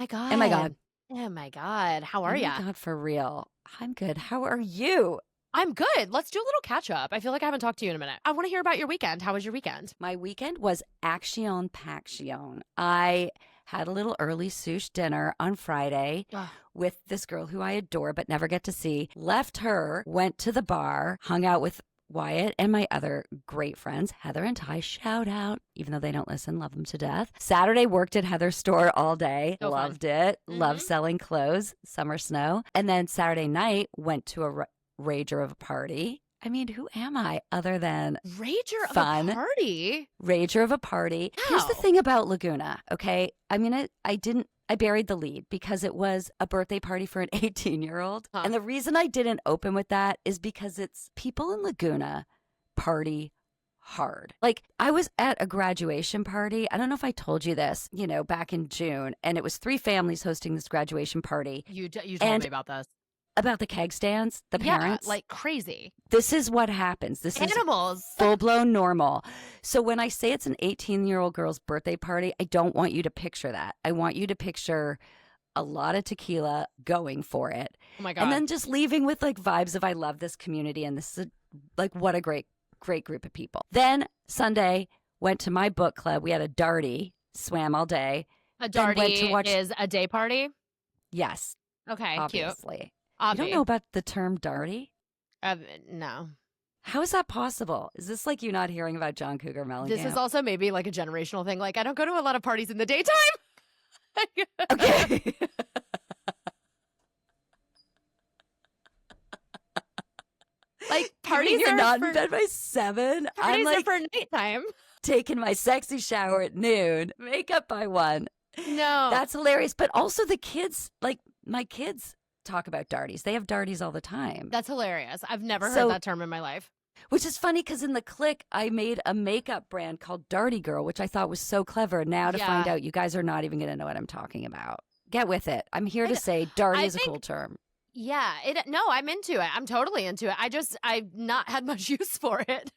My God. Oh my God. Oh my God. How are Oh ya? my God, for real. I'm good. How are you? I'm good. Let's do a little catch up. I feel like I haven't talked to you in a minute. I want to hear about your weekend. How was your weekend? My weekend was action paction. I had a little early sush dinner on Friday Ugh. with this girl who I adore but never get to see. Left her, went to the bar, hung out with Wyatt and my other great friends, Heather and Ty, shout out, even though they don't listen, love them to death. Saturday, worked at Heather's store all day, So fun. loved it, love Mhm. selling clothes, summer snow. And then Saturday night, went to a rager of a party. I mean, who am I other than Rager of fun? a party? Rager of a party. Here's the How? thing about Laguna, okay? I buried the lead because it was a birthday party for an 18-year-old. Huh. And the reason I didn't open with that is because it's people in Laguna party hard. Like, I was at a graduation party. I don't know if I told you this, back in June, and it was 3 families hosting this graduation party. You told And me about this. about the keg stands, the Yeah, parents. like crazy. This is what happens. This is Animals. full-blown normal. So when I say it's an 18-year-old girl's birthday party, I don't want you to picture that. I want you to picture a lot of tequila, going for it. Oh my God. And then just leaving with like vibes of I love this community and this is like what a great group of people. Then Sunday, went to my book club. We had a darty, swam all day. a then went darty to watch- is a day party? Yes, Okay, cute. obviously. You Obvi. don't know about the term darty? No. How is that possible? Is this like you not hearing about John Cougar Mellencamp? This is also maybe like a generational thing. Like, I don't go to a lot of parties in the daytime. Okay. Like, You mean parties you're are not for, in bed by 7? I'm parties are like for nighttime. taking my sexy shower at noon, makeup by 1. No. That's hilarious. But also the kids, like my kids talk about darties. They have darties all the time. That's hilarious. I've never So- heard that term in my life. Which is funny because in the clique, I made a makeup brand called Darty Girl, which I thought was so clever. Now to find Yeah. out you guys are not even going to know what I'm talking about. Get with it. I'm here to I- say Darty I is a think- cool term. Yeah. No, I'm into it. I'm totally into it. I've not had much use for it.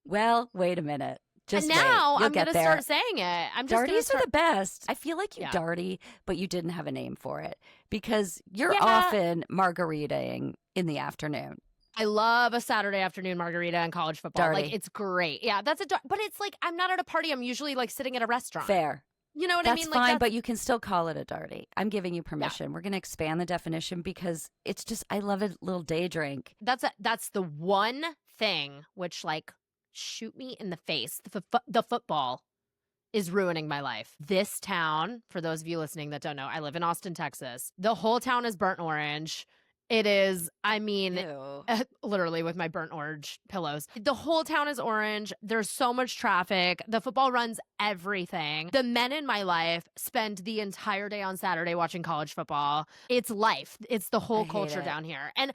Well, wait a minute. Just and now wait. You'll I'm get going to there. start saying it. I'm just going to Darties are start. the best. I feel like you Yeah. darty, but you didn't have a name for it because you're Yeah. often margaritaing in the afternoon. I love a Saturday afternoon margarita and college football. Like, Darty. it's great. Yeah, but it's like, I'm not at a party. I'm usually like sitting at a restaurant. Fair. You know what That's I mean? fine, Like, but you can still call it a darty. I'm giving you permission. We're going to expand the definition because it's just, I love a little day drink. that's the one thing which, like, shoot me in the face. The football is ruining my life. This town, for those of you listening that don't know, I live in Austin, Texas. The whole town is burnt orange. It is, I mean, Ew. literally with my burnt orange pillows. The whole town is orange. There's so much traffic. The football runs everything. The men in my life spend the entire day on Saturday watching college football. It's life. It's the I whole hate culture it. down here. And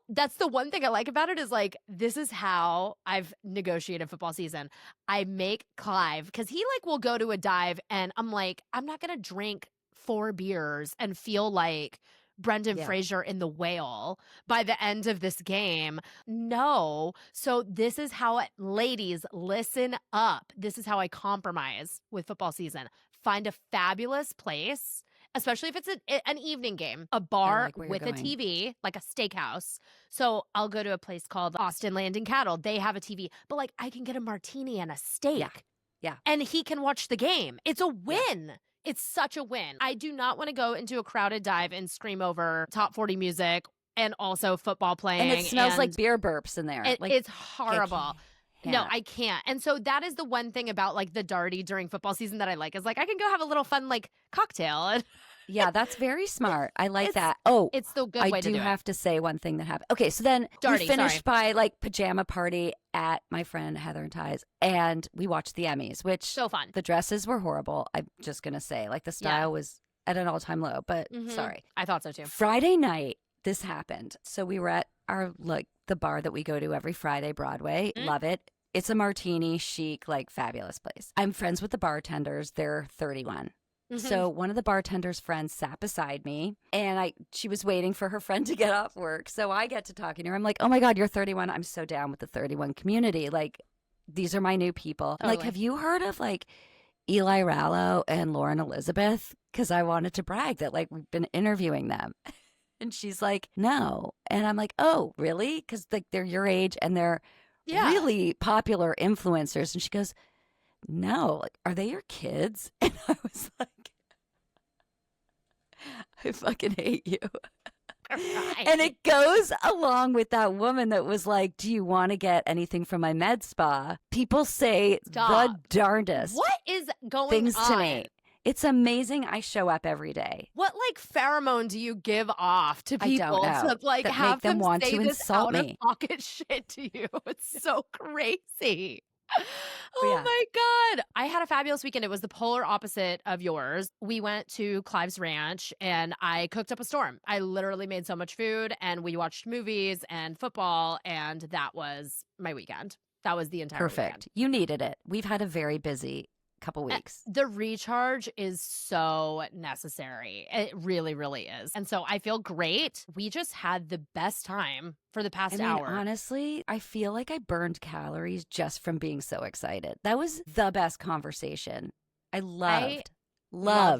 that's the one thing I like about it is like, this is how I've negotiated football season. I make Clive, because he like will go to a dive and I'm like, I'm not going to drink 4 beers and feel like Brendan Yeah. Fraser in The Whale by the end of this game. No. So this is how ladies, listen up. This is how I compromise with football season. Find a fabulous place, especially if it's an evening game, a bar like where you're with a going. TV, like a steakhouse. So I'll go to a place called Austin Landing Cattle. They have a TV, but like I can get a martini and a steak. Yeah. And he can watch the game. It's a win. It's such a win. I do not want to go into a crowded dive and scream over top 40 music and also football playing. And it smells like and beer burps in there. it's horrible. Yeah. No, I can't. And so that is the one thing about like the darty during football season that I like is like I can go have a little fun like cocktail. And Yeah, that's very smart. I like It's- that. Oh, it's the good I way to do do have to say one thing that happened. Okay, so then Darty, we finished by like pajama party at my friend Heather and Ty's, and we watched the Emmys, which it. So fun. the dresses were horrible. I'm just gonna say, like the style was at an all-time low. But Mhm. sorry. I thought so too. Friday night, this happened. So we were at our like the bar that we go to every Friday, Broadway. Mm. Love it. It's a martini chic, like fabulous place. I'm friends with the bartenders. They're 31. Mhm. So one of the bartender's friends sat beside me and she was waiting for her friend to get off work. So I get to talking to her. I'm like, oh my God, you're 31. I'm so down with the 31 community. Like, these are my new people. Like, Totally. have you heard of like Eli Rallo and Lauren Elizabeth? because I wanted to brag that like we've been interviewing them. And she's like, no. And I'm like, oh, really? Because like they're your age and they're really popular influencers. And she goes, no, like, are they your kids? And I was like, I fucking hate you. Right. And it goes along with that woman that was like, do you want to get anything from my med spa? People say the darndest What is going things on? to me. It's amazing. I show up every day. What like pheromone do you give off to people I don't know, to like that have make them want say to this insult out me. of pocket shit to you? It's so crazy. Oh Yeah. my God. I had a fabulous weekend. It was the polar opposite of yours. We went to Clive's Ranch and I cooked up a storm. I literally made so much food and we watched movies and football, and that was my weekend. That was the entire weekend. You needed it. We've had a very busy couple weeks. The recharge is so necessary. It really, really is. And so I feel great. We just had the best time for the past hour. Honestly, I feel like I burned calories just from being so excited. That was the best conversation. I loved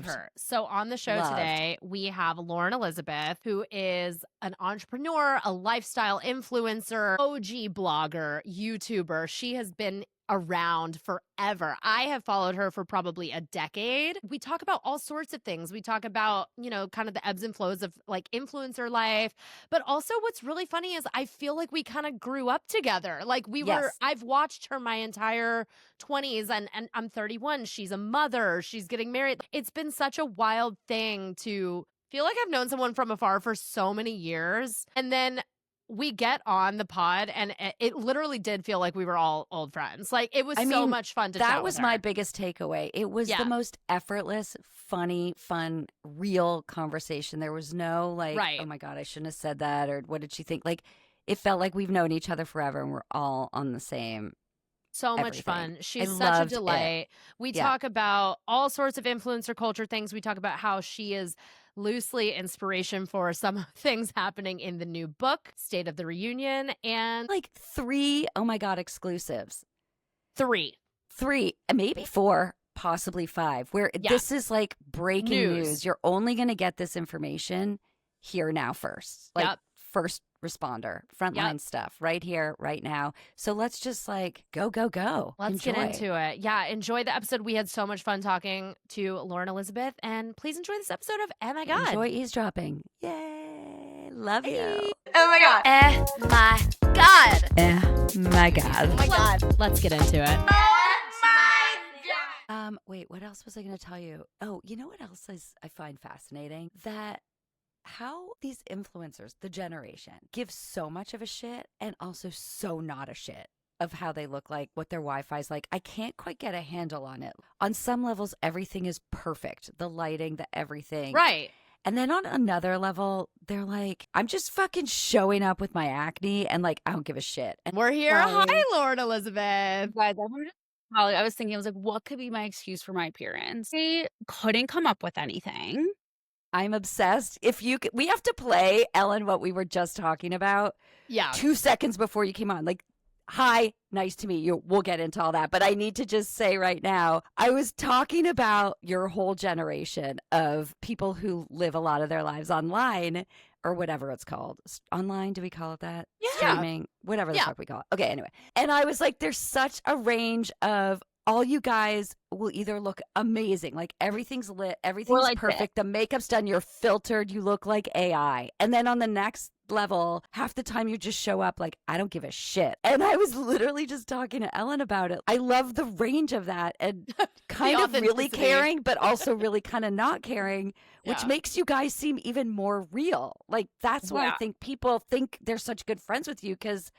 her. So on the show today, we have Lauren Elizabeth, who is an entrepreneur, a lifestyle influencer, OG blogger, YouTuber. She has been around forever. I have followed her for probably a decade. We talk about all sorts of things. We talk about, you know, kind of the ebbs and flows of like influencer life. But also what's really funny is I feel like we kind of grew up together. Like I've watched her my entire 20s and I'm 31. She's a mother. She's getting married. It's been such a wild thing to feel like I've known someone from afar for so many years. And then we get on the pod and it literally did feel like we were all old friends. Like it was so much fun to chat with her. That was my biggest takeaway. It was the most effortless, funny, fun, real conversation. There was no like, oh my God, I shouldn't have said that, or what did she think? Like it felt like we've known each other forever and we're all on the same. So much fun. She's such a delight. We talk about all sorts of influencer culture things. We talk about how she is loosely inspiration for some things happening in the new book, State of the Reunion, and like 3 oh my God exclusives. 3, maybe 4, possibly 5, where this is like breaking news. You're only going to get this information here now first. Like first responder, frontline stuff right here, right now. So let's just like go. Let's get into it. Yeah, enjoy the episode. We had so much fun talking to Lauren Elizabeth, and please enjoy this episode of EhMaGawd. Enjoy eavesdropping. Yay. Love you. Oh my God. EhMaGawd. EhMaGawd. Oh my God. Let's get into it. Wait, what else was I going to tell you? Oh, you know what else I find fascinating? That how these influencers, the generation, give so much of a shit and also so not a shit of how they look like, what their Wi-Fi is like. I can't quite get a handle on it. On some levels, everything is perfect. The lighting, the everything. Right. And then on another level, they're like, I'm just fucking showing up with my acne and like, I don't give a shit. And we're here. Hi, Lauren Elizabeth. Guys, I was thinking, I was like, what could be my excuse for my appearance? I couldn't come up with anything. I'm obsessed. We have to play, Ellen, what we were just talking about. Yeah. 2 seconds before you came on. Like, hi, nice to meet you. We'll get into all that. But I need to just say right now, I was talking about your whole generation of people who live a lot of their lives online or whatever it's called. Online, do we call it that? Yeah. Streaming, whatever the fuck we call it. Okay, anyway. And I was like, there's such a range of all you guys will either look amazing, like everything's lit, everything's like perfect, the makeup's done, you're filtered, you look like AI. And then on the next level, half the time you just show up like, I don't give a shit. And I was literally just talking to Ellen about it. I love the range of that and kind of really caring, but also really kind of not caring, which makes you guys seem even more real. Like, that's why I think people think they're such good friends with you, because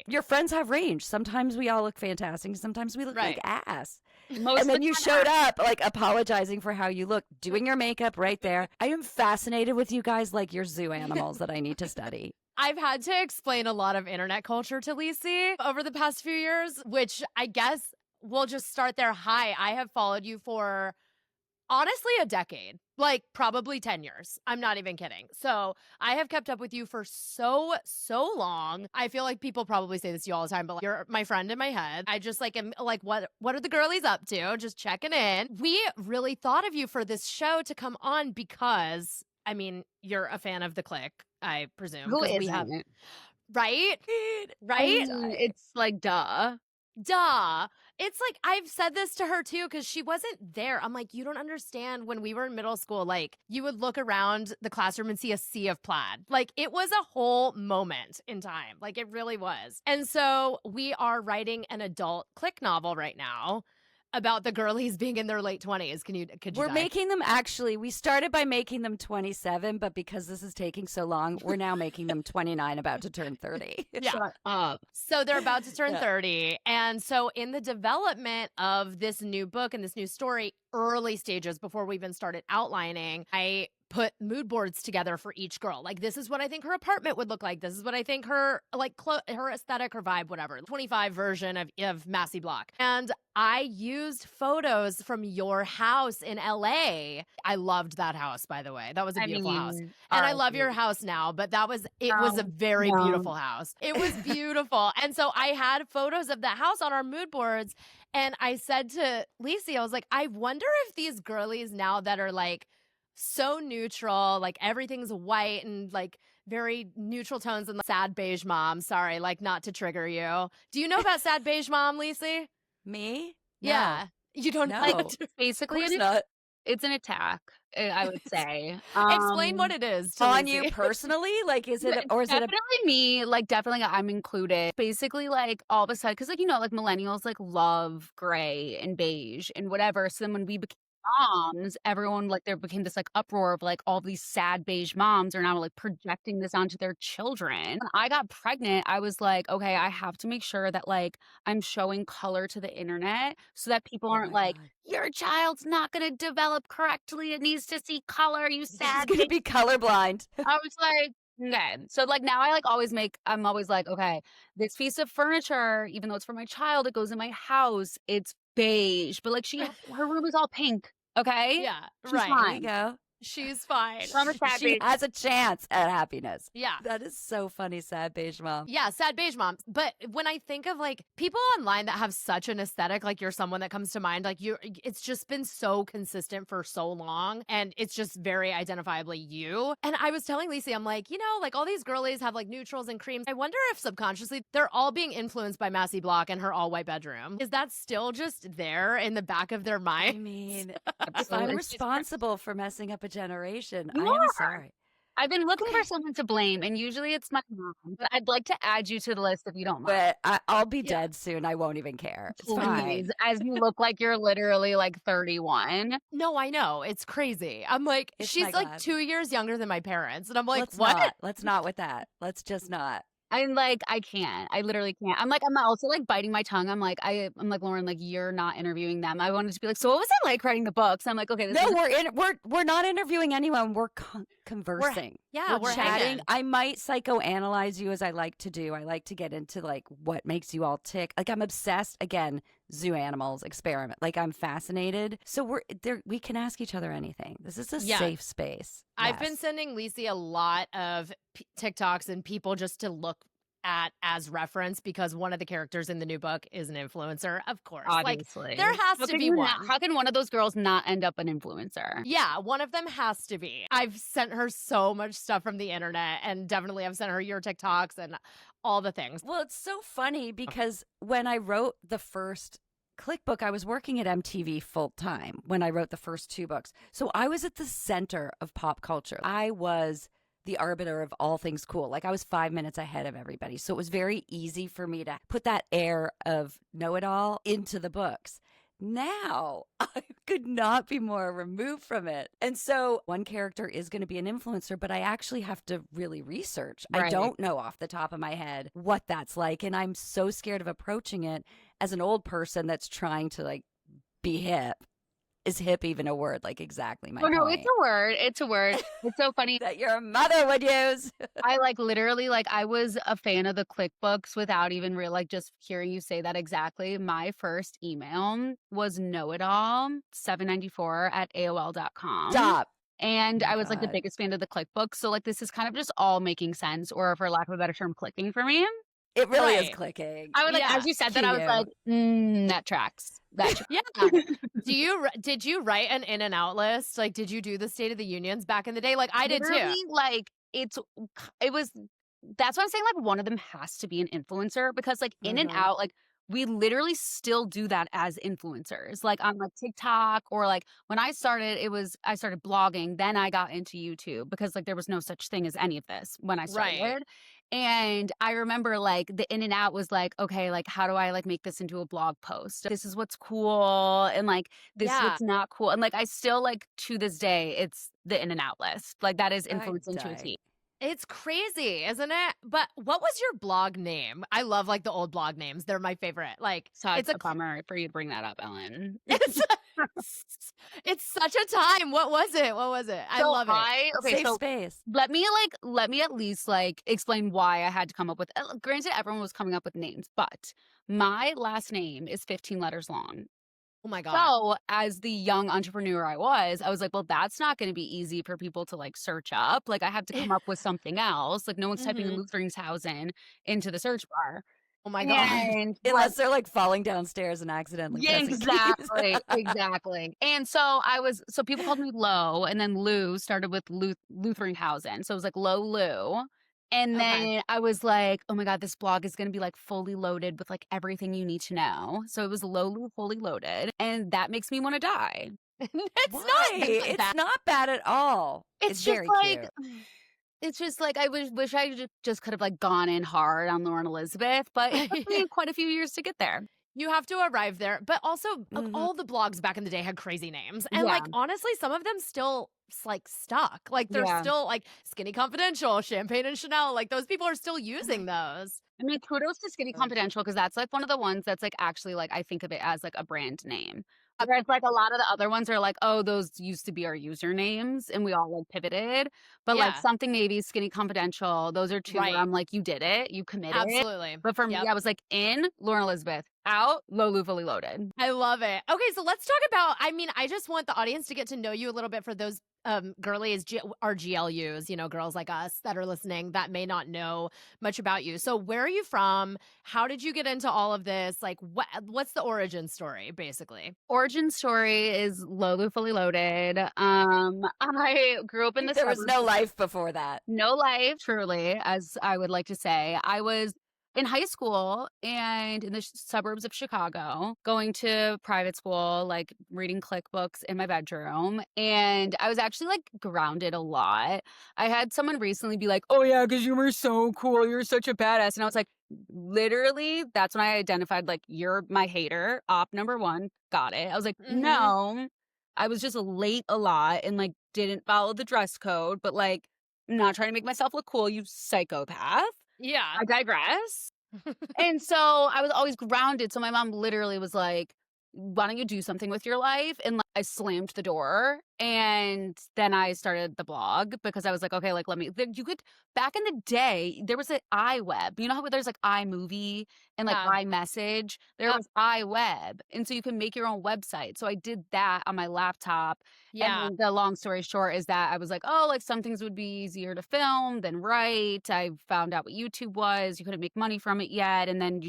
your friends have range. Sometimes we all look fantastic. Sometimes we look like ass. And then you showed up like apologizing for how you look, doing your makeup right there. I am fascinated with you guys like you're zoo animals that I need to study. I've had to explain a lot of internet culture to Lisi over the past few years, which I guess we'll just start there. Hi, I have followed you for Honestly, a decade. Like, probably 10 years. I'm not even kidding. So I have kept up with you for so long. I feel like people probably say this to you all the time, but like, you're my friend in my head. I just like am like, what are the girlies up to? Just checking in. We really thought of you for this show to come on because, I mean, you're a fan of The Click, I presume. Who because isn't? we have, right? I Right? mean, it's like, duh. Duh. It's like, I've said this to her too, because she wasn't there. I'm like, you don't understand. When we were in middle school, like, you would look around the classroom and see a sea of plaid. Like, it was a whole moment in time. Like, it really was. And so we are writing an adult Click novel right now about the girlies being in their late 20s. Could you We're die? making them actually, we started by making them 27, but because this is taking so long, we're now making them 29, about to turn 30. Yeah. Shut up. So they're about to turn Yeah. 30. And so in the development of this new book and this new story, early stages before we even started outlining, I put mood boards together for each girl. Like, this is what I think her apartment would look like. This is what I think her, like, her aesthetic, her vibe, whatever. 25 version of Massey Block. And I used photos from your house in LA. I loved that house, by the way. That was a beautiful house. And I love your house now, but it was a very beautiful house. It was beautiful. And so I had photos of that house on our mood boards. And I said to Lisi, I was like, I wonder if these girlies now that are like so neutral, like everything's white and like very neutral tones and sad beige mom. Sorry, like not to trigger you. Do you know about sad beige mom, Lisi? Me? No. Yeah. You don't No. like Of Basically, course not. it's an attack, I would say. Explain what it is to On Lisi. you personally? Like, is it, or is it Definitely me, like, definitely I'm included. Basically, like, all of a sudden, because, like, like, millennials, like, love gray and beige and whatever. So then when we became moms, everyone, like, there became this, like, uproar of, like, all these sad beige moms are now, like, projecting this onto their children. When I got pregnant, I was like, okay, I have to make sure that, like, I'm showing color to the internet so that people aren't my like, God. your child's not going to develop correctly. It needs to see color, you She's sad going to beige. be colorblind. I was like, okay. So like now I like I'm always like, okay, this piece of furniture, even though it's for my child, it goes in my house. It's beige, but like her room is all pink. Okay. Yeah, She's right. There fine. you go. She's fine. I'm a sad She beige. has a chance at happiness. Yeah. That is so funny, sad beige mom. Yeah, sad beige moms. But when I think of like people online that have such an aesthetic, like you're someone that comes to mind, like it's just been so consistent for so long and it's just very identifiably you. And I was telling Lisi, I'm like, like all these girlies have like neutrals and creams. I wonder if subconsciously they're all being influenced by Massey Block and her all white bedroom. Is that still just there in the back of their I mind? mean, if Absolutely. I'm responsible for messing up a generation, You I am are. sorry. I've been looking for someone to blame, and usually it's my mom. But I'd like to add you to the list if you don't mind. But I'll be Yeah. dead soon. I won't even care. It's fine. Please, as you look like you're literally like 31. No, I know. It's crazy. I'm like, It's she's my like God. 2 years younger than my parents. And I'm like, Let's what? not. Let's not with that. Let's just not. I'm like, I can't. I literally can't. I'm also like biting my tongue. I'm like, Lauren, like you're not interviewing them. I wanted to be like, so what was it like writing the books? I'm like, okay, this No, is we're not interviewing anyone. We're conversing. We're chatting. hanging. I might psychoanalyze you as I like to do. I like to get into like what makes you all tick. Like I'm obsessed. Again, zoo animals experiment. Like I'm fascinated. So we're there. We can ask each other anything. This is a Yeah. safe space. I've been Yes. sending Lisi a lot of TikToks and people just to look at as reference because one of the characters in the new book is an influencer, of course. obviously. Like there has How to can be you one. not- how can one of those girls not end up an influencer? Yeah, one of them has to be. I've sent her so much stuff from the internet and definitely I've sent her your TikToks and all the things. Well, it's so funny because when I wrote the first Click book, I was working at MTV full time when I wrote the first two books. So I was at the center of pop culture. I was the arbiter of all things cool. Like I was 5 minutes ahead of everybody. So it was very easy for me to put that air of know-it-all into the books. Now, I could not be more removed from it. And so one character is going to be an influencer, but I actually have to really research. I Right. don't know off the top of my head what that's like. And I'm so scared of approaching it as an old person that's trying to like be hip. Is hip even a word? Like, exactly my Oh, no, point. it's a word. It's a word. It's so funny. That your mother would use. I like literally like I was a fan of the QuickBooks without even real like just hearing you say that exactly. My first email was know-it-all794 at AOL.com. Stop. And Oh my I was like the God. biggest fan of the QuickBooks. So like this is kind of just all making sense, or for lack of a better term, clicking for me. It really is Right. clicking. I was like, Yeah. as you said that, I was like, that tracks. That tracks. Yeah. Did you write an in and out list? Like, did you do the State of the Unions back in the day? Like, I did too. Literally, like it was that's why I'm saying like one of them has to be an influencer, because like in and Mhm. out, like we literally still do that as influencers, like on like TikTok, or like when I started, I started blogging, then I got into YouTube because like there was no such thing as any of this when I started. Right. And I remember like the in and out was like, okay, like how do I like make this into a blog post? This is what's cool, and like this is Yeah. what's not cool. And like I still like to this day, it's the in and out list. Like that is I'm influencing to a dying. T. It's crazy, isn't it? But what was your blog name? I love like the old blog names. They're my favorite. Like So it's it's a bummer for you to bring that up, Ellen. it's it's such a time. What was it? What was it? I love it. Okay, Safe so space. let me at least like explain why I had to come up with granted everyone was coming up with names, but my last name is 15 letters long. Oh my God. So as the young entrepreneur I was like, well, that's not going to be easy for people to like search up. Like I have to come up with something else. Like no one's typing Mhm. Lutheringshausen into the search bar. Oh my God. And Unless they're like falling downstairs and accidentally yeah, pressing exactly, keys. exactly. And so so people called me Lo, and then Lou started with Lutheringhausen. So it was like Lo Lou. And Okay. then I was like, oh my God, this blog is going to be like fully loaded with like everything you need to know. So it was Lo Lou fully loaded. And that makes me want to die. It's Why? not. It's not bad at all. It's just very like, cute. it's just like, I wish I just could have like gone in hard on Lauren Elizabeth, but it took me quite a few years to get there. You have to arrive there. But also, Mhm. all the blogs back in the day had crazy names. And, Yeah. like, honestly, some of them still, like, stuck. Like, they're Yeah. still, like, Skinny Confidential, Champagne and Chanel. Like, those people are still using those. I mean, kudos to Skinny Confidential, because that's like one of the ones that's like actually like I think of it as like a brand name. Whereas like a lot of the other ones are like, oh, those used to be our usernames and we all like pivoted. But like Yeah. Something Navy, Skinny Confidential, those are two where Right. I'm like, you did it, you committed. Absolutely. But for me, Yep. I was like in Lauren Elizabeth, out Lolu fully loaded. I love it. Okay, so let's talk about, I mean, I just want the audience to get to know you a little bit for those girlies, our GLUs, you know, girls like us that are listening that may not know much about you. So where are you from? How did you get into all of this? Like what's the origin story, basically? Origin story is Lolu fully loaded. I grew up in the There was suburbs. no life before that. No life, truly, as I would like to say. I was in high school and in the suburbs of Chicago, going to private school, like reading click books in my bedroom. And I was actually like grounded a lot. I had someone recently be like, oh yeah, because you were so cool. You're such a badass. And I was like, literally, that's when I identified like, you're my hater. Op number one. Got it. I was like, no, I was just late a lot and like didn't follow the dress code, but like, not trying to make myself look cool, you psychopath. Yeah. I digress. And so I was always grounded. So my mom literally was like, why don't you do something with your life? And like, I slammed the door. And then I started the blog because I was like, okay, like you could, back in the day, there was an iWeb. You know how there's like iMovie and like Yeah. iMessage? There was iWeb. And so you can make your own website. So I did that on my laptop. Yeah. And the long story short is that I was like, oh, like some things would be easier to film than write. I found out what YouTube was. You couldn't make money from it yet. And then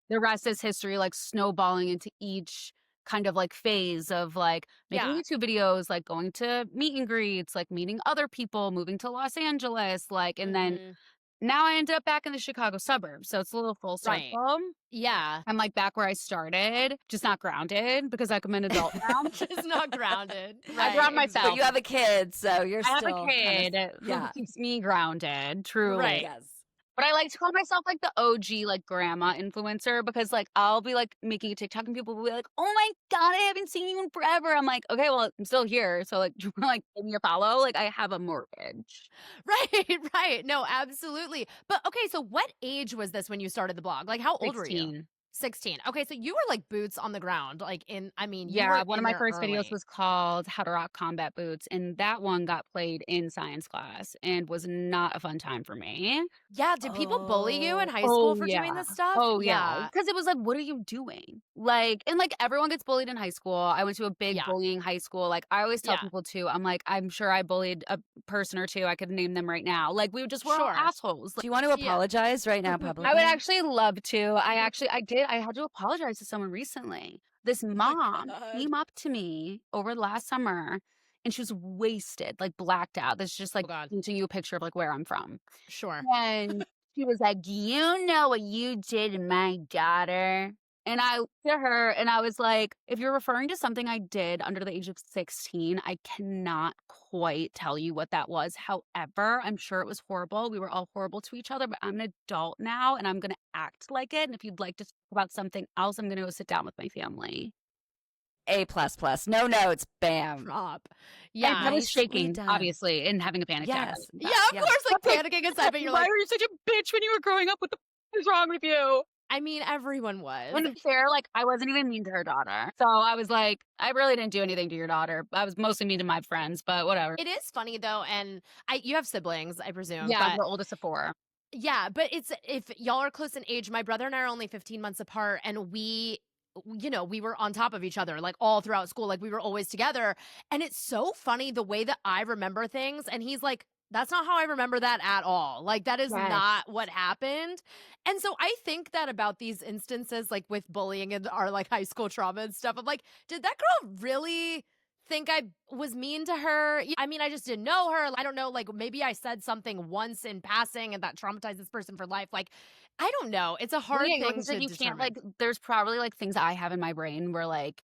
the rest is history, like snowballing into each kind of like phase of like making Yeah. YouTube videos, like going to meet and greets, like meeting other people, moving to Los Angeles, like, and then Mhm. now I ended up back in the Chicago suburbs. So it's a little full Right. circle. Yeah. I'm like back where I started, just not grounded because like I'm an adult now. Just not grounded. I ground Right. myself. But you have a kid, so you're I have still a kid who yeah. keeps me grounded, truly. Right. Yes. But I like to call myself like the OG like grandma influencer because like I'll be like making a TikTok and people will be like, "Oh my God, I haven't seen you in forever." I'm like, "Okay, well, I'm still here." So like, do you want to like give me a follow? Like I have a mortgage. Right, right. No, absolutely. But okay, so what age was this when you started the blog? Like how old were you? 16. 16. Okay, so you were like boots on the ground, like you Yeah, were one of in my there first videos early. was called How to Rock Combat Boots, and that one got played in science class and was not a fun time for me. Yeah, did people bully you in Oh, high school Oh, for doing yeah. this stuff? Oh, yeah. Yeah. Because it was like, what are you doing? Like, and like everyone gets bullied in high school. I went to a big Yeah. bullying high school. Like, I always tell Yeah. people too, I'm like, I'm sure I bullied a person or two. I could name them right now. Like, we're all Sure. assholes. do you want to Yeah. apologize right now I would publicly? actually love to. I did. I had to apologize to someone recently. This Oh my mom God. came up to me over last summer and she was wasted, like blacked out. This is just Oh like God. painting you a picture of like where I'm from. Sure. And she was like, "You know what you did to my daughter?" And I looked at her and I was like, if you're referring to something I did under the age of 16, I cannot quite tell you what that was. However, I'm sure it was horrible. We were all horrible to each other, but I'm an adult now and I'm going to act like it. And if you'd like to talk about something else, I'm going to go sit down with my family. A plus plus. No notes. Bam. Prop. And Yeah. I was Nicely shaking, done. obviously, and having a panic attack. Yes. Yeah, of Yes. course, like That's like, panicking aside, but you're why like, were you such a bitch when you were growing up? What the f- is wrong with you? I mean, everyone was. And to be fair, like I wasn't even mean to her daughter. So I was like, I really didn't do anything to your daughter. I was mostly mean to my friends, but whatever. It is funny though, and you have siblings, I presume. Yeah, I'm But the oldest of four. yeah, but it's if y'all are close in age, my brother and I are only 15 months apart, and we were on top of each other like all throughout school, like we were always together. And it's so funny the way that I remember things, and he's like, that's not how I remember that at all. Like, that is Yes. not what happened. And so I think that about these instances, like with bullying and our like high school trauma and stuff. I'm like, did that girl really think I was mean to her? I mean, I just didn't know her. I don't know. Like, maybe I said something once in passing and that traumatized this person for life. Like, I don't know. It's a hard Yeah, like thing I said, to you determine. can't like. There's probably like things I have in my brain where like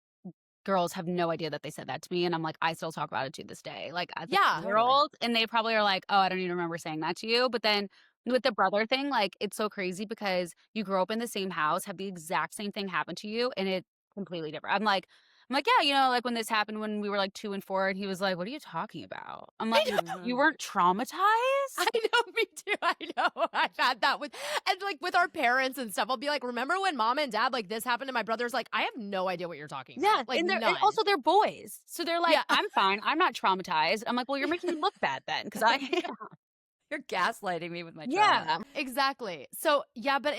girls have no idea that they said that to me, and I'm like, I still talk about it to this day. Like as Yeah. a year old, and they probably are like, oh, I don't even remember saying that to you. But then with the brother thing, like it's so crazy because you grow up in the same house, have the exact same thing happen to you, and it's completely different. I'm like, yeah, like when this happened when we were like 2 and 4, and he was like, "What are you talking about?" I'm like, "You weren't traumatized?" I know, me too. I know. I've had that and like with our parents and stuff. I'll be like, remember when mom and dad, like this happened to my brother's? Like, I have no idea what you're talking Yeah, about. Like, and none. and also they're boys, so they're like, Yeah. "I'm fine. I'm not traumatized." I'm like, "Well, you're making me look bad then, because I." You're gaslighting me with my Yeah. trauma. Exactly. So yeah, but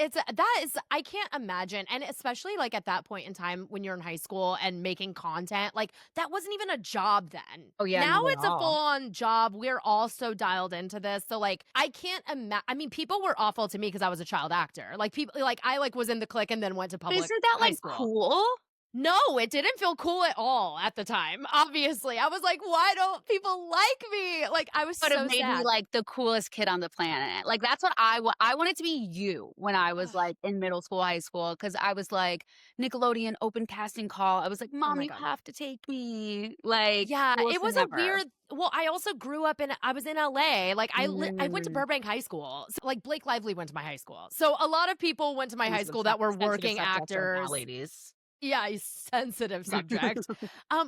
I can't imagine. And especially like at that point in time when you're in high school and making content, like that wasn't even a job then. Oh, yeah, Now not at it's a all. full on job. We're all so dialed into this. So like I can't imagine. I mean, people were awful to me because I was a child actor. Like people, like I like was in the clique and then went to But public isn't that high like school. cool? No, it didn't feel cool at all at the time. Obviously, I was like, why don't people like me? Like I was But so it made me sad. like the coolest kid on the planet. Like that's what I want. I wanted to be you when I was like in middle school, high school, because I was like Nickelodeon open casting call. I was like, Oh Mom, my you God. have to take me. Like, Yeah, it coolest was thing a ever. weird. Well, I also grew up I was in LA. Like I went to Mm. Burbank High School. So, like Blake Lively went to my high school. So a lot of people went to my high school that were Sensitive working subject right now, actors. ladies. Yeah, a sensitive subject.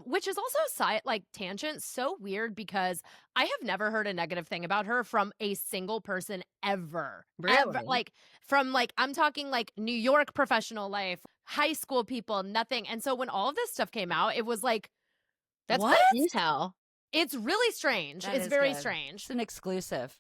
Which is also like tangent so weird because I have never heard a negative thing about her from a single person ever. Ever. Really? Like from like I'm talking like New York professional life, high school people, nothing. And so when all of this stuff came out, it was like, That's what? good intel. It's really strange. That It's is very good. strange. It's an exclusive.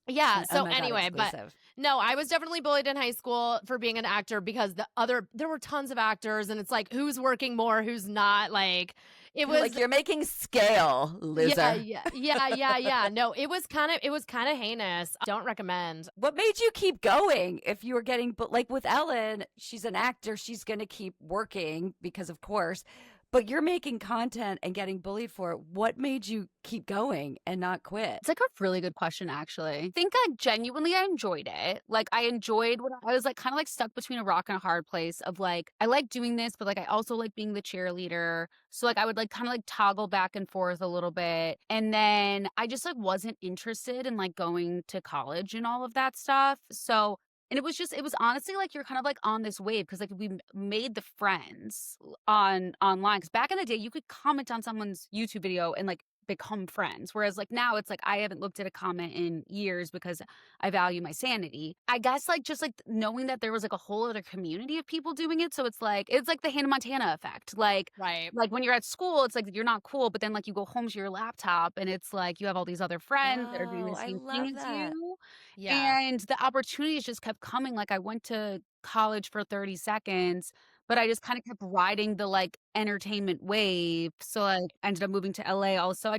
Yeah. It's an So EhMaGawd anyway, but exclusive. no, I was definitely bullied in high school for being an actor because there were tons of actors, and it's like who's working more, who's not. Like it was like you're making scale, loser. yeah. No, it was kind of heinous. Don't recommend. What made you keep going if you were getting, but like with Ellen, she's an actor, she's going to keep working because of course, but you're making content and getting bullied for it. What made you keep going and not quit? It's like a really good question, actually. I think I genuinely enjoyed it. Like I enjoyed what I was like kind of like stuck between a rock and a hard place of like, I like doing this, but like I also like being the cheerleader. So like I would like kind of like toggle back and forth a little bit. And then I just like wasn't interested in like going to college and all of that stuff. So and it was honestly like you're kind of like on this wave because like we made the friends online. Because back in the day, you could comment on someone's YouTube video and like become friends. Whereas like now it's like I haven't looked at a comment in years because I value my sanity. I guess like just like knowing that there was like a whole other community of people doing it. So it's like the Hannah Montana effect. Right. Like when you're at school, it's like you're not cool, but then like you go home to your laptop and it's like you have all these other friends that are doing Oh, the I same thing love as that. you. Yeah. And the opportunities just kept coming. Like I went to college for 30 seconds, but I just kind of kept riding the like entertainment wave. So like I ended up moving to LA also.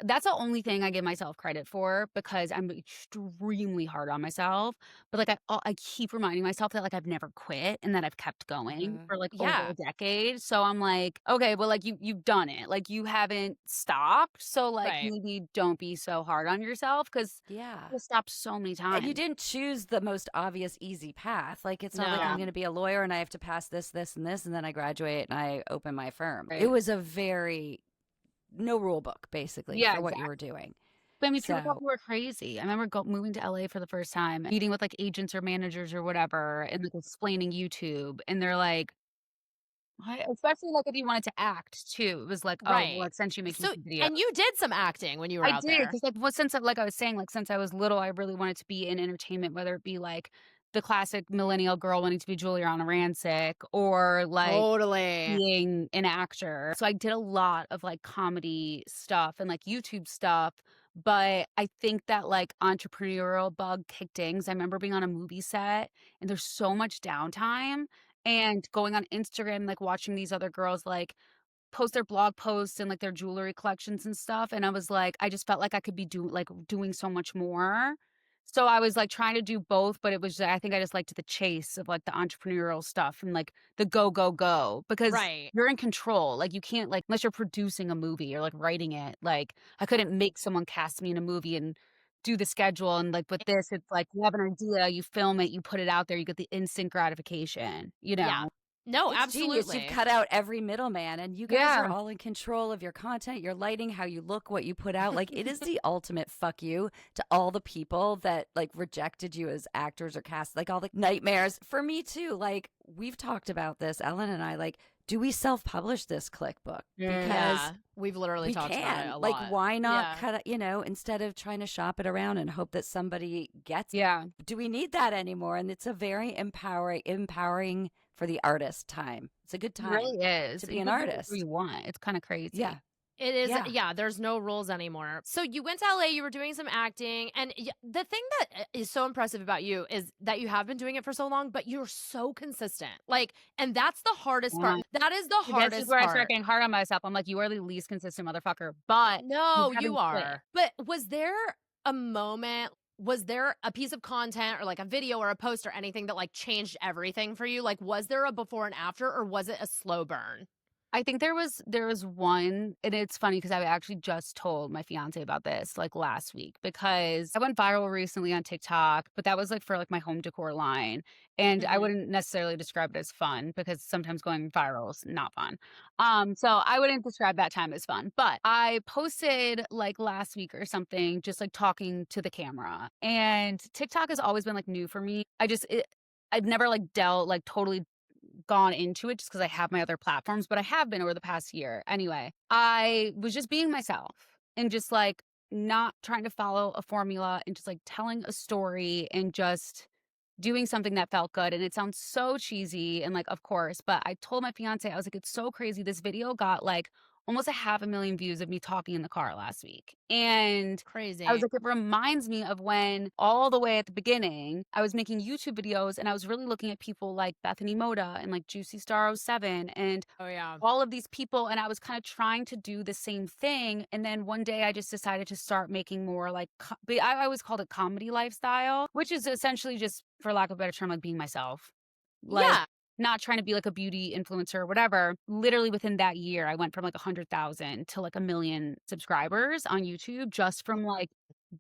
That's the only thing I give myself credit for because I'm extremely hard on myself. But like I keep reminding myself that like I've never quit and that I've kept going for like over Yeah. a decade. So I'm like, okay, well like you've done it. Like you haven't stopped. So like Right. maybe don't be so hard on yourself because Yeah. I stopped so many And you times. didn't choose the most obvious, easy path. Like, it's not like Yeah. I'm going to be a lawyer and I have to pass this, this, and this, and then I graduate and I open my firm. It Right. was a very no rule book, basically, Yeah, for what you exactly. were doing. But I mean, people thought So, we were crazy. I remember moving to LA for the first time, meeting with like agents or managers or whatever, and like explaining YouTube. And they're like, "What?" Especially like if you wanted to act too. It was like, oh, well, Right. like since you make So YouTube videos. and you did some acting when you were I out did there. because like what since like I was saying, like since I was little, I really wanted to be in entertainment, whether it be like the classic millennial girl wanting to be Juliana Rancic or like Totally. being an actor. So I did a lot of like comedy stuff and like YouTube stuff. But I think that like entrepreneurial bug kicked in 'cause I remember being on a movie set and there's so much downtime and going on Instagram, like watching these other girls like post their blog posts and like their jewelry collections and stuff. And I was like, I just felt like I could be doing so much more. So I was like trying to do both, but it was I think I just liked the chase of like the entrepreneurial stuff and like the go, go, go because Right. you're in control. Like you can't like unless you're producing a movie or like writing it. Like I couldn't make someone cast me in a movie and do the schedule. And like with this, it's like you have an idea, you film it, you put it out there, you get the instant gratification, you Yeah. know? No, it's genius. You've absolutely. cut out every middleman, and you guys are Yeah. all in control of your content, your lighting, how you look, what you put out. Like, it is the ultimate fuck you to all the people that like rejected you as actors or cast, like all the nightmares for me too. Like, we've talked about this, Ellen and I. Like, do we self-publish this clickbook? Because Yeah. We've literally we talked about it a can. Like, lot. why not Yeah. cut it, instead of trying to shop it around and hope that somebody gets it? Yeah. Do we need that anymore? And it's a very empowering for the artist time. It's a good It time really is. to be You an can do whatever artist. you want. It's kinda crazy. Yeah. It is, Yeah. yeah, there's no rules anymore. So you went to LA, you were doing some acting, and the thing that is so impressive about you is that you have been doing it for so long, but you're so consistent. Like, and that's the hardest part. Yeah. That is the This is hardest where I start part. getting hard on myself. I'm like, "You are the least consistent motherfucker," but you No, you haven't quit. are. But was there a moment, was there a piece of content or like a video or a post or anything that like changed everything for you? Like, was there a before and after, or was it a slow burn? I think there was one, and it's funny because I actually just told my fiance about this like last week because I went viral recently on TikTok, but that was like for like my home decor line. And I Mhm. wouldn't necessarily describe it as fun because sometimes going viral is not fun. So I wouldn't describe that time as fun. But I posted like last week or something, just like talking to the camera. And TikTok has always been like new for me. I've never like dealt like totally gone into it just because I have my other platforms, but I have been over the past year. Anyway, I was just being myself and just like not trying to follow a formula and just like telling a story and just doing something that felt good. And it sounds so cheesy and like, of course, but I told my fiance, I was like, it's so crazy. This video got like almost 500,000 views of me talking in the car last week. And I was Crazy. like, it reminds me of when all the way at the beginning, I was making YouTube videos and I was really looking at people like Bethany Moda and like Juicy Star oh 07 and Oh, yeah. all of these people. And I was kind of trying to do the same thing. And then one day I just decided to start making more like, I always called it comedy lifestyle, which is essentially just, for lack of a better term, like being myself. Like, Yeah. not trying to be like a beauty influencer or whatever. Literally within that year, I went from like 100,000 to like 1 million subscribers on YouTube just from like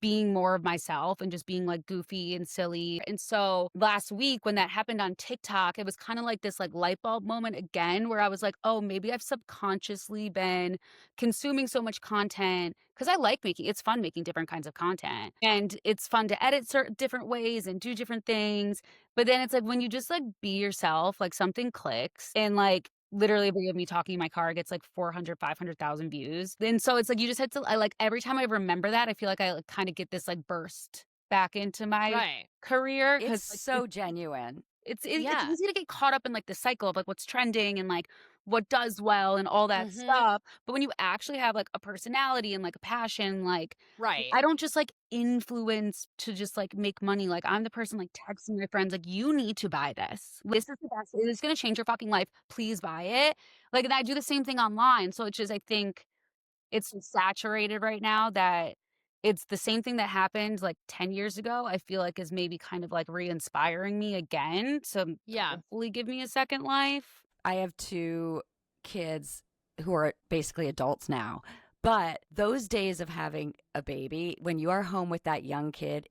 being more of myself and just being like goofy and silly. And so last week when that happened on TikTok, it was kind of like this like light bulb moment again where I was like, oh, maybe I've subconsciously been consuming so much content because I like it's fun making different kinds of content and it's fun to edit certain different ways and do different things. But then it's like when you just like be yourself, like something clicks and like literally a video of me talking in my car gets like 400, 500,000 views. And so it's like, you just had to, I like, every time I remember that, I feel like I like, kind of get this like burst back into my Right. career. It's Cause so genuine. it's Yeah. easy to get caught up in like the cycle of like what's trending and like what does well and all that Mhm. stuff. But when you actually have like a personality and like a passion, like Right. I don't just like influence to just like make money. Like I'm the person like texting my friends, like, you need to buy this. This is the best. It's gonna change your fucking life. Please buy it. Like, and I do the same thing online. So it's just, I think it's so saturated right now that it's the same thing that happened like 10 years ago. I feel like is maybe kind of like re-inspiring me again to Yeah. hopefully give me a second life. I have 2 kids who are basically adults now. But those days of having a baby, when you are home with that young kid,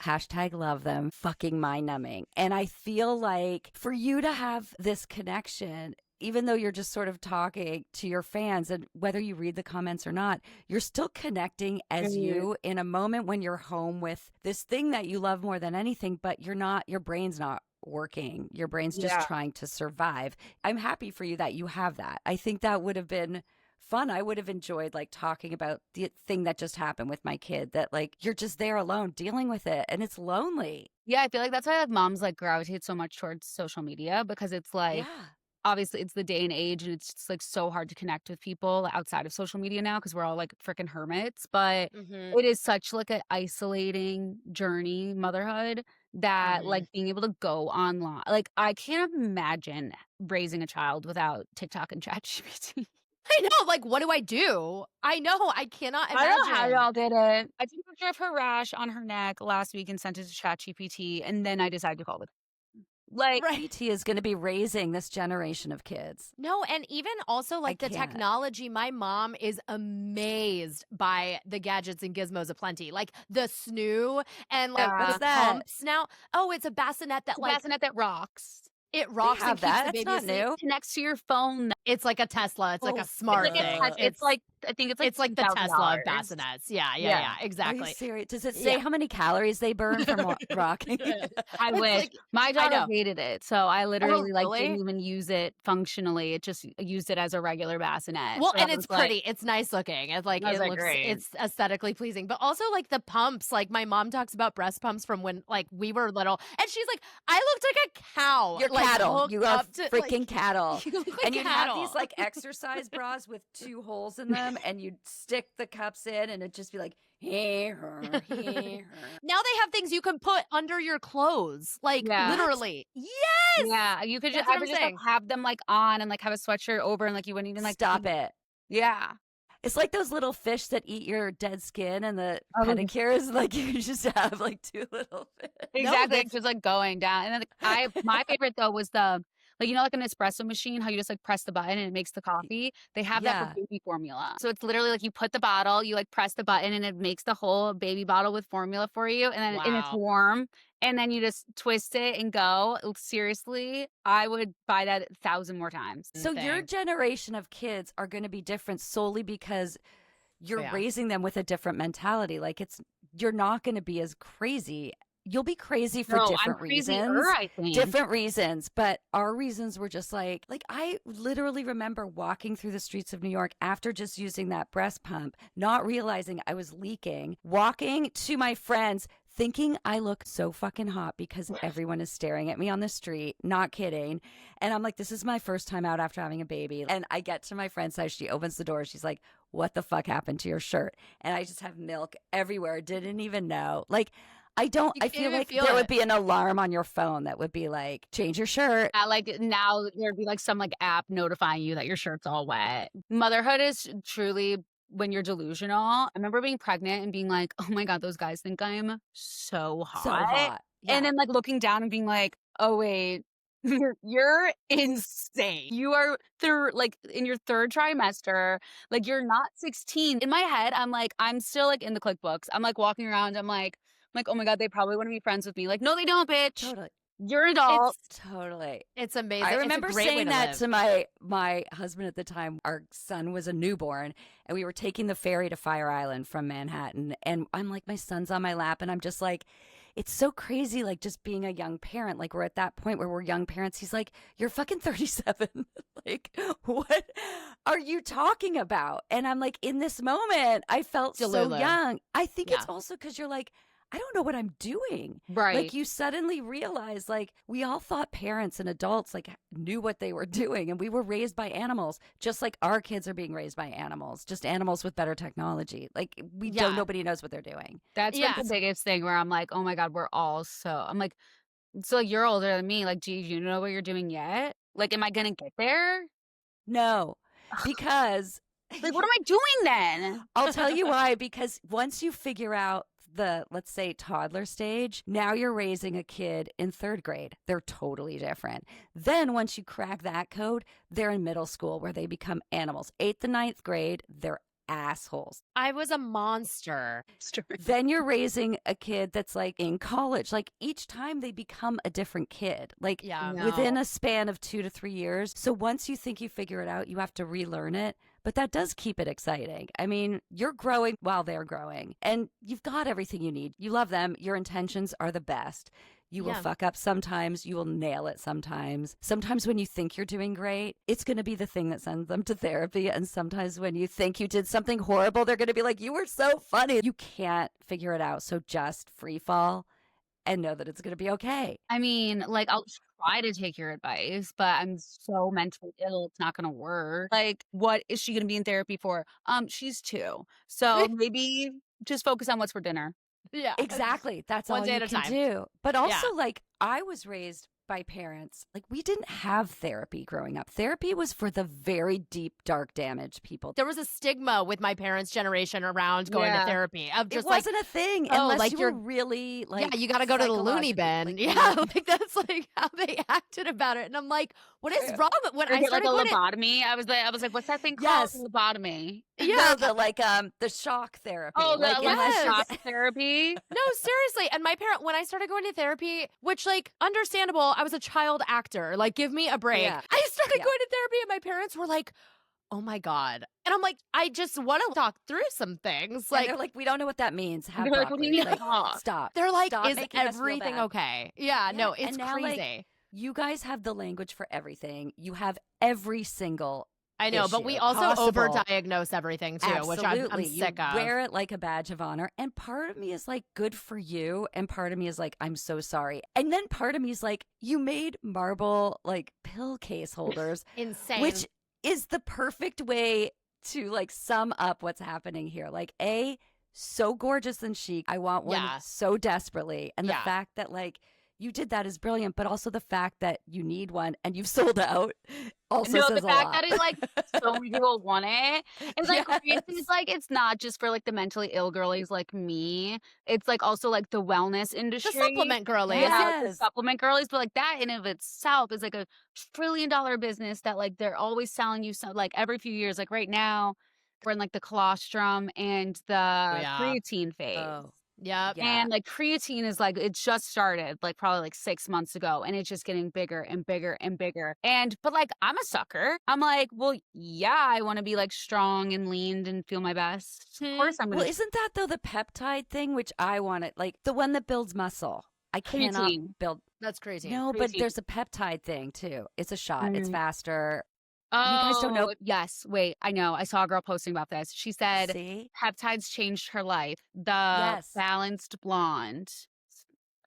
hashtag love them, fucking mind numbing. And I feel like for you to have this connection, even though you're just sort of talking to your fans and whether you read the comments or not, you're still connecting as you in a moment when you're home with this thing that you love more than anything, but your brain's not working. Your brain's just trying to survive. I'm happy for you that you have that. I think that would have been fun. I would have enjoyed like talking about the thing that just happened with my kid, that like you're just there alone dealing with it and it's lonely. Yeah, I feel like that's why like moms like gravitate so much towards social media, because it's like, Yeah. obviously it's the day and age and it's just like so hard to connect with people outside of social media now because we're all like freaking hermits. But Mhm. it is such like an isolating journey, motherhood, that like being able to go online, like I can't imagine raising a child without TikTok and ChatGPT. I know, like, what do I do? I know, I cannot I don't know how imagine. y'all did it. I took a picture of her rash on her neck last week and sent it to ChatGPT, and then I decided to call it. Like, Right. PT is going to be raising this generation of kids. No, and even also like the can't. technology, my mom is amazed by the gadgets and gizmos aplenty. Like the snoo and like What's the that? pumps now. Oh, it's a bassinet that it's a like bassinet that rocks. it rocks and have keeps that? the That's baby not asleep. new. Connects to your phone. It's like a Tesla. It's like a It's smart like thing. it's like, I think it's like the Tesla of $2,000. bassinets. Yeah, Yeah. Are you exactly. serious? Does it say Yeah. how many calories they burn from rocking? I It's wish. like, My I daughter know. hated it, so I literally like really? didn't even use it functionally. It just used it as a regular bassinet. Well, So and I it's was like, pretty. It's nice looking. It's like I was it like, looks. great. It's aesthetically pleasing, but also like the pumps. Like my mom talks about breast pumps from when like we were little, and she's like, I looked like a cow. You're like, cattle. hooked You are up to, freaking like, cattle. you look like And you'd cattle. have these like exercise bras with 2 holes in them, and you'd stick the cups in, and it'd just be like, hey, her, hey, her. Now they have things you can put under your clothes, like Yeah. literally. Yes. Yeah, you could just, That's what I I'm would just like saying. have them like on and like have a sweatshirt over and like you wouldn't even like Stop it. Yeah. It's like those little fish that eat your dead skin and the Oh. pedicures. Like you just have like 2 little fish. Exactly. they've- It's just like going down. And then my favorite though was the, like, you know, like an espresso machine, how you just like press the button and it makes the coffee. They have that Yeah. for baby formula. So it's literally like you put the bottle, you like press the button and it makes the whole baby bottle with formula for you. And then and it's Wow. warm. And then you just twist it and go. Seriously, I would buy that 1,000 more times. So your thing. generation of kids are going to be different solely because you're Yeah. raising them with a different mentality. Like you're not going to be as crazy. You'll be crazy for No, I'm different crazier, reasons. I think. Different reasons, but our reasons were just like I literally remember walking through the streets of New York after just using that breast pump, not realizing I was leaking, walking to my friends thinking I look so fucking hot because everyone is staring at me on the street, not kidding. And I'm like, this is my first time out after having a baby. And I get to my friend's house, she opens the door, she's like, what the fuck happened to your shirt? And I just have milk everywhere, didn't even know. Like, I You feel can't even like feel there would it. be an alarm on your phone that would be like, change your shirt. Like now there'd be like some like app notifying you that your shirt's all wet. Motherhood is truly when you're delusional. I remember being pregnant and being like, oh my God, those guys think I'm so hot. So hot. Yeah. And then like looking down and being like, oh wait, you're insane. You are like in your 3rd trimester, like you're not 16. In my head, I'm like, I'm still like in the ClickBooks. I'm like walking around, I'm like, oh my God, they probably want to be friends with me. Like, no, they don't, bitch. Totally. You're an adult. Totally. It's amazing. I It's a remember great way saying to that live. to my husband at the time. Our son was a newborn, and we were taking the ferry to Fire Island from Manhattan. And I'm like, my son's on my lap, and I'm just like, it's so crazy, like just being a young parent. Like we're at that point where we're young parents. He's like, you're fucking 37. Like, what are you talking about? And I'm like, in this moment, I felt so Delulu. young. I think it's Yeah. also because you're like, I don't know what I'm doing. Right. Like you suddenly realize, like we all thought parents and adults like knew what they were doing, and we were raised by animals, just like our kids are being raised by animals, just animals with better technology. Like we Yeah. don't, nobody knows what they're doing. That's like Yeah. the biggest thing where I'm like, oh my God, we're all I'm like, so like, you're older than me. Like, do you know what you're doing yet? Like, am I gonna get there? No, because Like, what am I doing then? I'll tell you why. Because once you figure out the, let's say, toddler stage, now you're raising a kid in 3rd grade. They're totally different. Then once you crack that code, they're in middle school where they become animals. 8th and 9th grade, they're assholes. I was a monster. Then you're raising a kid that's like in college. Like each time they become a different kid, like Yeah. No. within a span of 2 to 3 years. So once you think you figure it out, you have to relearn it. But that does keep it exciting. I mean, you're growing while they're growing, and you've got everything you need. You love them. Your intentions are the best. You will Yeah. fuck up sometimes. You will nail it sometimes. Sometimes when you think you're doing great, it's going to be the thing that sends them to therapy. And sometimes when you think you did something horrible, they're going to be like, you were so funny. You can't figure it out. So just free fall and know that it's going to be okay. I mean, like, I'll try to take your advice, but I'm so mentally ill, it's not gonna work. Like, what is she gonna be in therapy for? She's 2. So maybe just focus on what's for dinner. Yeah. Exactly. That's One all day you at a can time. do. But also, like, I was raised by parents. Like, we didn't have therapy growing up. Therapy was for the very deep, dark, damaged people. There was a stigma with my parents' generation around going to Yeah. therapy of It just like, wasn't a thing oh, unless like you you're- were really like, yeah, you got to go to the loony bin. psychologically, Yeah, like that's like how they acted about it. And I'm like, what is wrong? When Or I get like started a going to, lobotomy. I was like, what's that thing called? Yes. Lobotomy. No, the shock therapy. Oh, like, the unless you're- shock therapy. no, seriously. And my parent, when I started going to therapy, which like understandable, I was a child actor. Like, give me a break. Yeah. I started Yeah. going to therapy, and my parents were like, oh my God. And I'm like, I just want to talk through some things. and Like, they're like, we don't know what that means. Have They're like, what do you broccoli. mean talk? Stop. they're like, Stop is making us feel everything bad. okay? Yeah, no, Yeah, it's and now, like, crazy. You guys have the language for everything. You have every single I know, but issue we also possible. overdiagnose everything too, which I'm Absolutely. sick you of. wear it like a badge of honor. And part of me is like, good for you. And part of me is like, I'm so sorry. And then part of me is like, you made marble like pill case holders, Insane. which is the perfect way to like sum up what's happening here. Like, so gorgeous and chic. I want one Yeah. so desperately. And the Yeah. fact that like you did that is brilliant, but also the fact that you need one and you've sold out also No, says the a fact lot. that it's like so many people want it. It's like Yes. it's like it's not just for like the mentally ill girlies like me. It's like also like the wellness the industry. supplement girlies. Yeah, like the Yes. supplement girlies, but like that in of itself is like a $1 trillion business that like they're always selling you some like every few years. Like right now, we're in like the colostrum and the yeah. creatine phase. Oh, Yep. yeah. And like creatine is like it just started like probably like 6 months ago and it's just getting bigger and bigger and bigger. And but like I'm a sucker. I'm like, well, yeah, I want to be like strong and lean and feel my best. Of course I'm Well, gonna isn't that though the peptide thing, which I wanted, like the one that builds muscle? I cannot Creatine. build. That's crazy. No, but Creatine. there's a peptide thing too. It's a shot. It's Mm. faster. Oh, guys don't know- Yes, wait, I know. I saw a girl posting about this. She said See? peptides changed her life. The Yes. balanced blonde.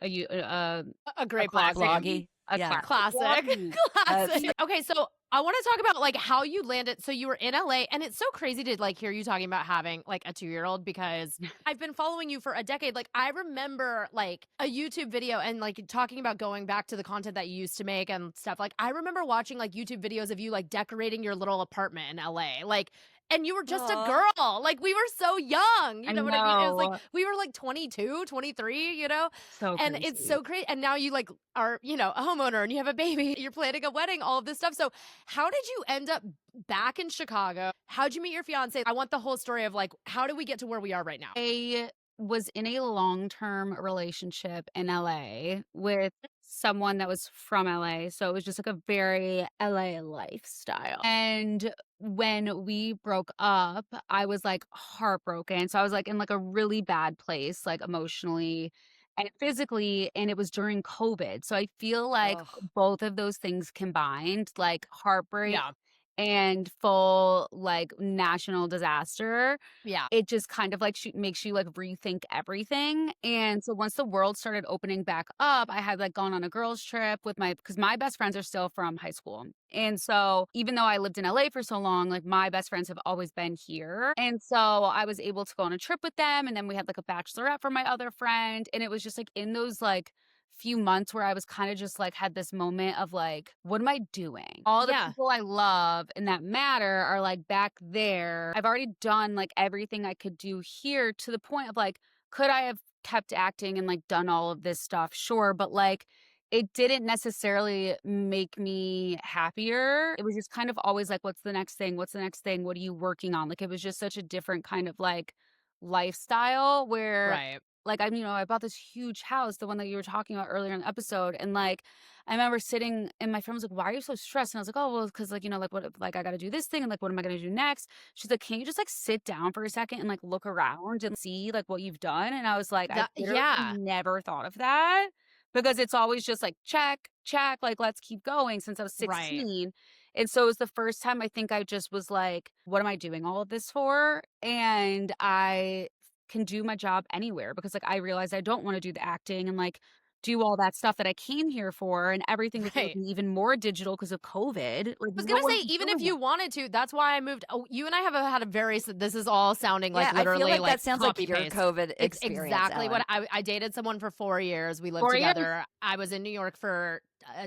A great classic. blog. Bloggy. A Yeah. Classic. Bloggy. Classic. Okay, so I want to talk about like how you landed. So you were in LA, and it's so crazy to like hear you talking about having like a 2-year-old because I've been following you for a decade. Like I remember like a YouTube video and like talking about going back to the content that you used to make and stuff. Like I remember watching like YouTube videos of you like decorating your little apartment in LA. Like and you were just Aw. a girl. Like we were so young. You I know what I mean? It was know. like we were like 22, 23, you know? So And it's so crazy. And now you like are, you know, a homeowner and you have a baby, you're planning a wedding, all of this stuff. So how did you end up back in Chicago? How'd you meet your fiance? I want the whole story of like, how did we get to where we are right now? I was in a long-term relationship in LA with someone that was from LA. So it was just like a very LA lifestyle. And when we broke up, I was like heartbroken. So I was like in like a really bad place, like emotionally and physically. And it was during COVID. So I feel like Ugh. both of those things combined, like heartbreak Yeah. and full like national disaster, Yeah. it just kind of like makes you like rethink everything. And so once the world started opening back up, I had like gone on a girls trip with because my best friends are still from high school. And so even though I lived in LA for so long, like my best friends have always been here. And so I was able to go on a trip with them. And then we had like a bachelorette for my other friend. And it was just like in those like few months where I was kind of just like had this moment of like, what am I doing? All the Yeah. people I love and that matter are like back there. I've already done like everything I could do here, to the point of like, could I have kept acting and like done all of this stuff? Sure. But like, it didn't necessarily make me happier. It was just kind of always like, what's the next thing? What's the next thing? What are you working on? Like, it was just such a different kind of like lifestyle where Right. like, I bought this huge house, the one that you were talking about earlier in the episode. And like, I remember sitting and my friend was like, why are you so stressed? And I was like, oh, well, because like, like what, like I got to do this thing. And like, what am I going to do next? She's like, can't you just like sit down for a second and like look around and see like what you've done? And I was like, I literally Yeah. never thought of that, because it's always just like, check, check, like, let's keep going, since I was Right. 16. And so it was the first time I think I just was like, what am I doing all of this for? And I can do my job anywhere, because like I realized I don't want to do the acting and like do all that stuff that I came here for, and everything was gonna Right. be even more digital because of COVID. Like Was no gonna one say, was even if doing it. you wanted to, that's why I moved. Oh, you and I have had a very. This is all sounding like Yeah, I feel literally like that sounds like copy your paste. COVID It's experience, exactly what Ellen. I dated someone for 4 years. We lived 4 years. together. I was in New York for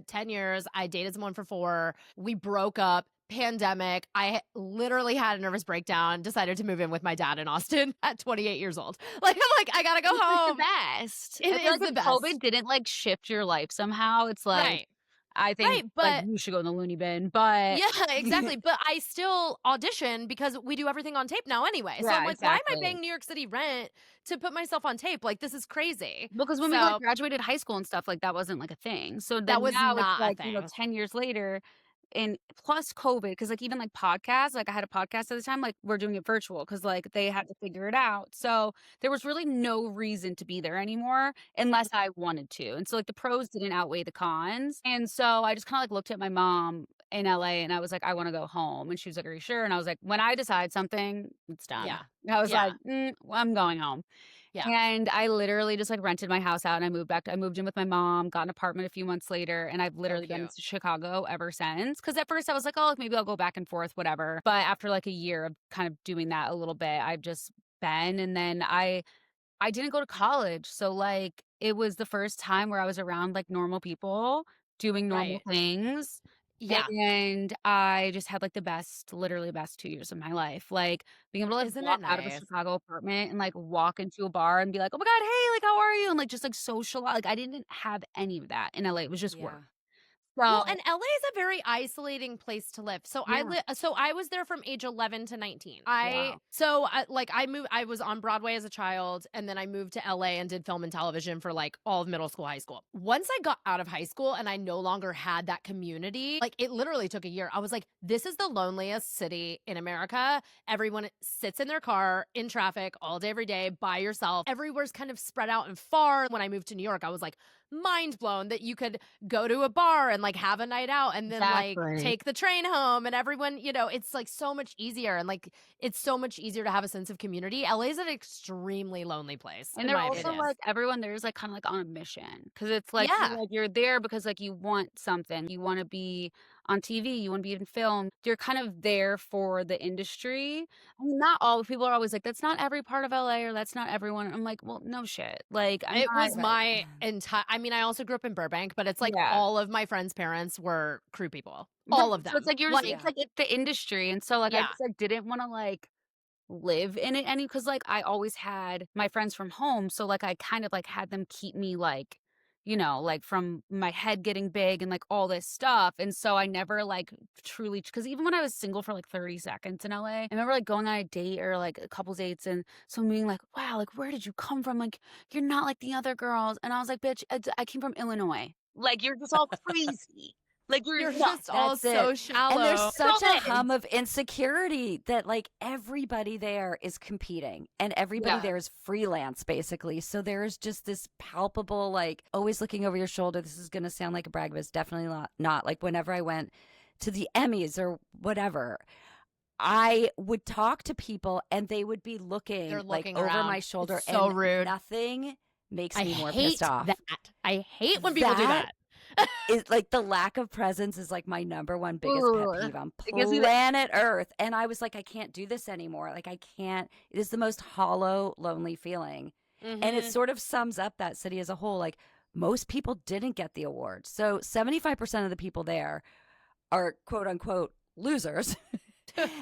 10 years. I dated someone for 4. We broke up. Pandemic. I literally had a nervous breakdown. Decided to move in with my dad in Austin at 28 years old. Like I'm like, I gotta go It's like the home. best. It I feel is like the if best. COVID didn't like shift your life somehow, it's like Right. I think Right. like But you should go in the loony bin. But yeah, exactly. But I still audition because we do everything on tape now anyway. So I'm yeah, like, why am I exactly. paying New York City rent to put myself on tape? Like, this is crazy. Because when we like So graduated high school and stuff, like that wasn't like a thing. So that then was now it's not a like, thing. 10 years later, and plus COVID, because like even like podcasts, like I had a podcast at the time, like we're doing it virtual because like they had to figure it out. So there was really no reason to be there anymore unless I wanted to. And so like the pros didn't outweigh the cons. And so I just kind of like looked at my mom in LA and I was like, I want to go home. And she was like, are you sure? And I was like, when I decide something, it's done. Yeah. I was Yeah. like, I'm going home. Yeah. And I literally just like rented my house out and I moved back. I moved in with my mom, got an apartment a few months later, and I've So literally been in cute. Chicago ever since. Because at first I was like, oh, like, maybe I'll go back and forth, whatever. But after like a year of kind of doing that a little bit, I've just been. And then I didn't go to college, so like it was the first time where I was around like normal people doing normal Right. things. Yeah. And I just had like the best, literally best 2 years of my life. Like being able to like Isn't it walk out of a nice? Chicago apartment and like walk into a bar and be like, oh my God, hey, like how are you? And like just like social. Like I didn't have any of that in LA. It was just work. Yeah. Well, So and LA is a very isolating place to live. So yeah. I was there from age 11 to 19. Wow. I moved I was on Broadway as a child and then I moved to LA and did film and television for like all of middle school, high school. Once I got out of high school and I no longer had that community, like it literally took a year. I was like, this is the loneliest city in America. Everyone sits in their car in traffic all day every day by yourself. Everywhere's kind of spread out and far. When I moved to New York, I was like mind blown that you could go to a bar and like have a night out and then like Exactly. take the train home and everyone, it's like so much easier and like it's so much easier to have a sense of community. LA is an extremely lonely place, And in they're my also opinion. like everyone there's like kind of like on a mission, because it's Yeah. like you're there because like you want something, you want to be on TV, you want to be in film. You're kind of there for the industry. I mean, not all people are always like, that's not every part of LA or that's not everyone. I'm like, well, no shit. Like I'm It not. was Right. my entire I mean, I also grew up in Burbank, but it's like Yeah. all of my friends' parents were crew people. Right. All of So it's them. like yours. Like, It's Yeah. like it's the industry, and so like I yeah. just like didn't want to like live in it any, because like I always had my friends from home, so like I kind of like had them keep me like like from my head getting big and like all this stuff. And so I never like truly, because even when I was single for like 30 seconds in LA, I remember like going on a date or like a couple dates and someone being like, wow, like where did you come from? Like you're not like the other girls. And I was like, bitch, I came from Illinois. Like, you're just all crazy. Like, You're nuts. just all That's so it. shallow. And there's such a Stop it. hum of insecurity that like everybody there is competing and everybody Yeah. there is freelance basically. So there's just this palpable, like always looking over your shoulder. This is going to sound like a brag, but it's definitely not. Like whenever I went to the Emmys or whatever, I would talk to people and they would be looking, They're like looking over around. my shoulder. It's so and rude. Nothing makes I me more hate pissed off. that. I hate when people do that. Is like the lack of presence is like my number one biggest Ugh. pet peeve on It gives me the- planet Earth. And I was like, I can't do this anymore. Like I can't. It is the most hollow, lonely feeling. And it Mhm. sort of sums up that city as a whole. Like most people didn't get the award. So 75% of the people there are quote unquote losers.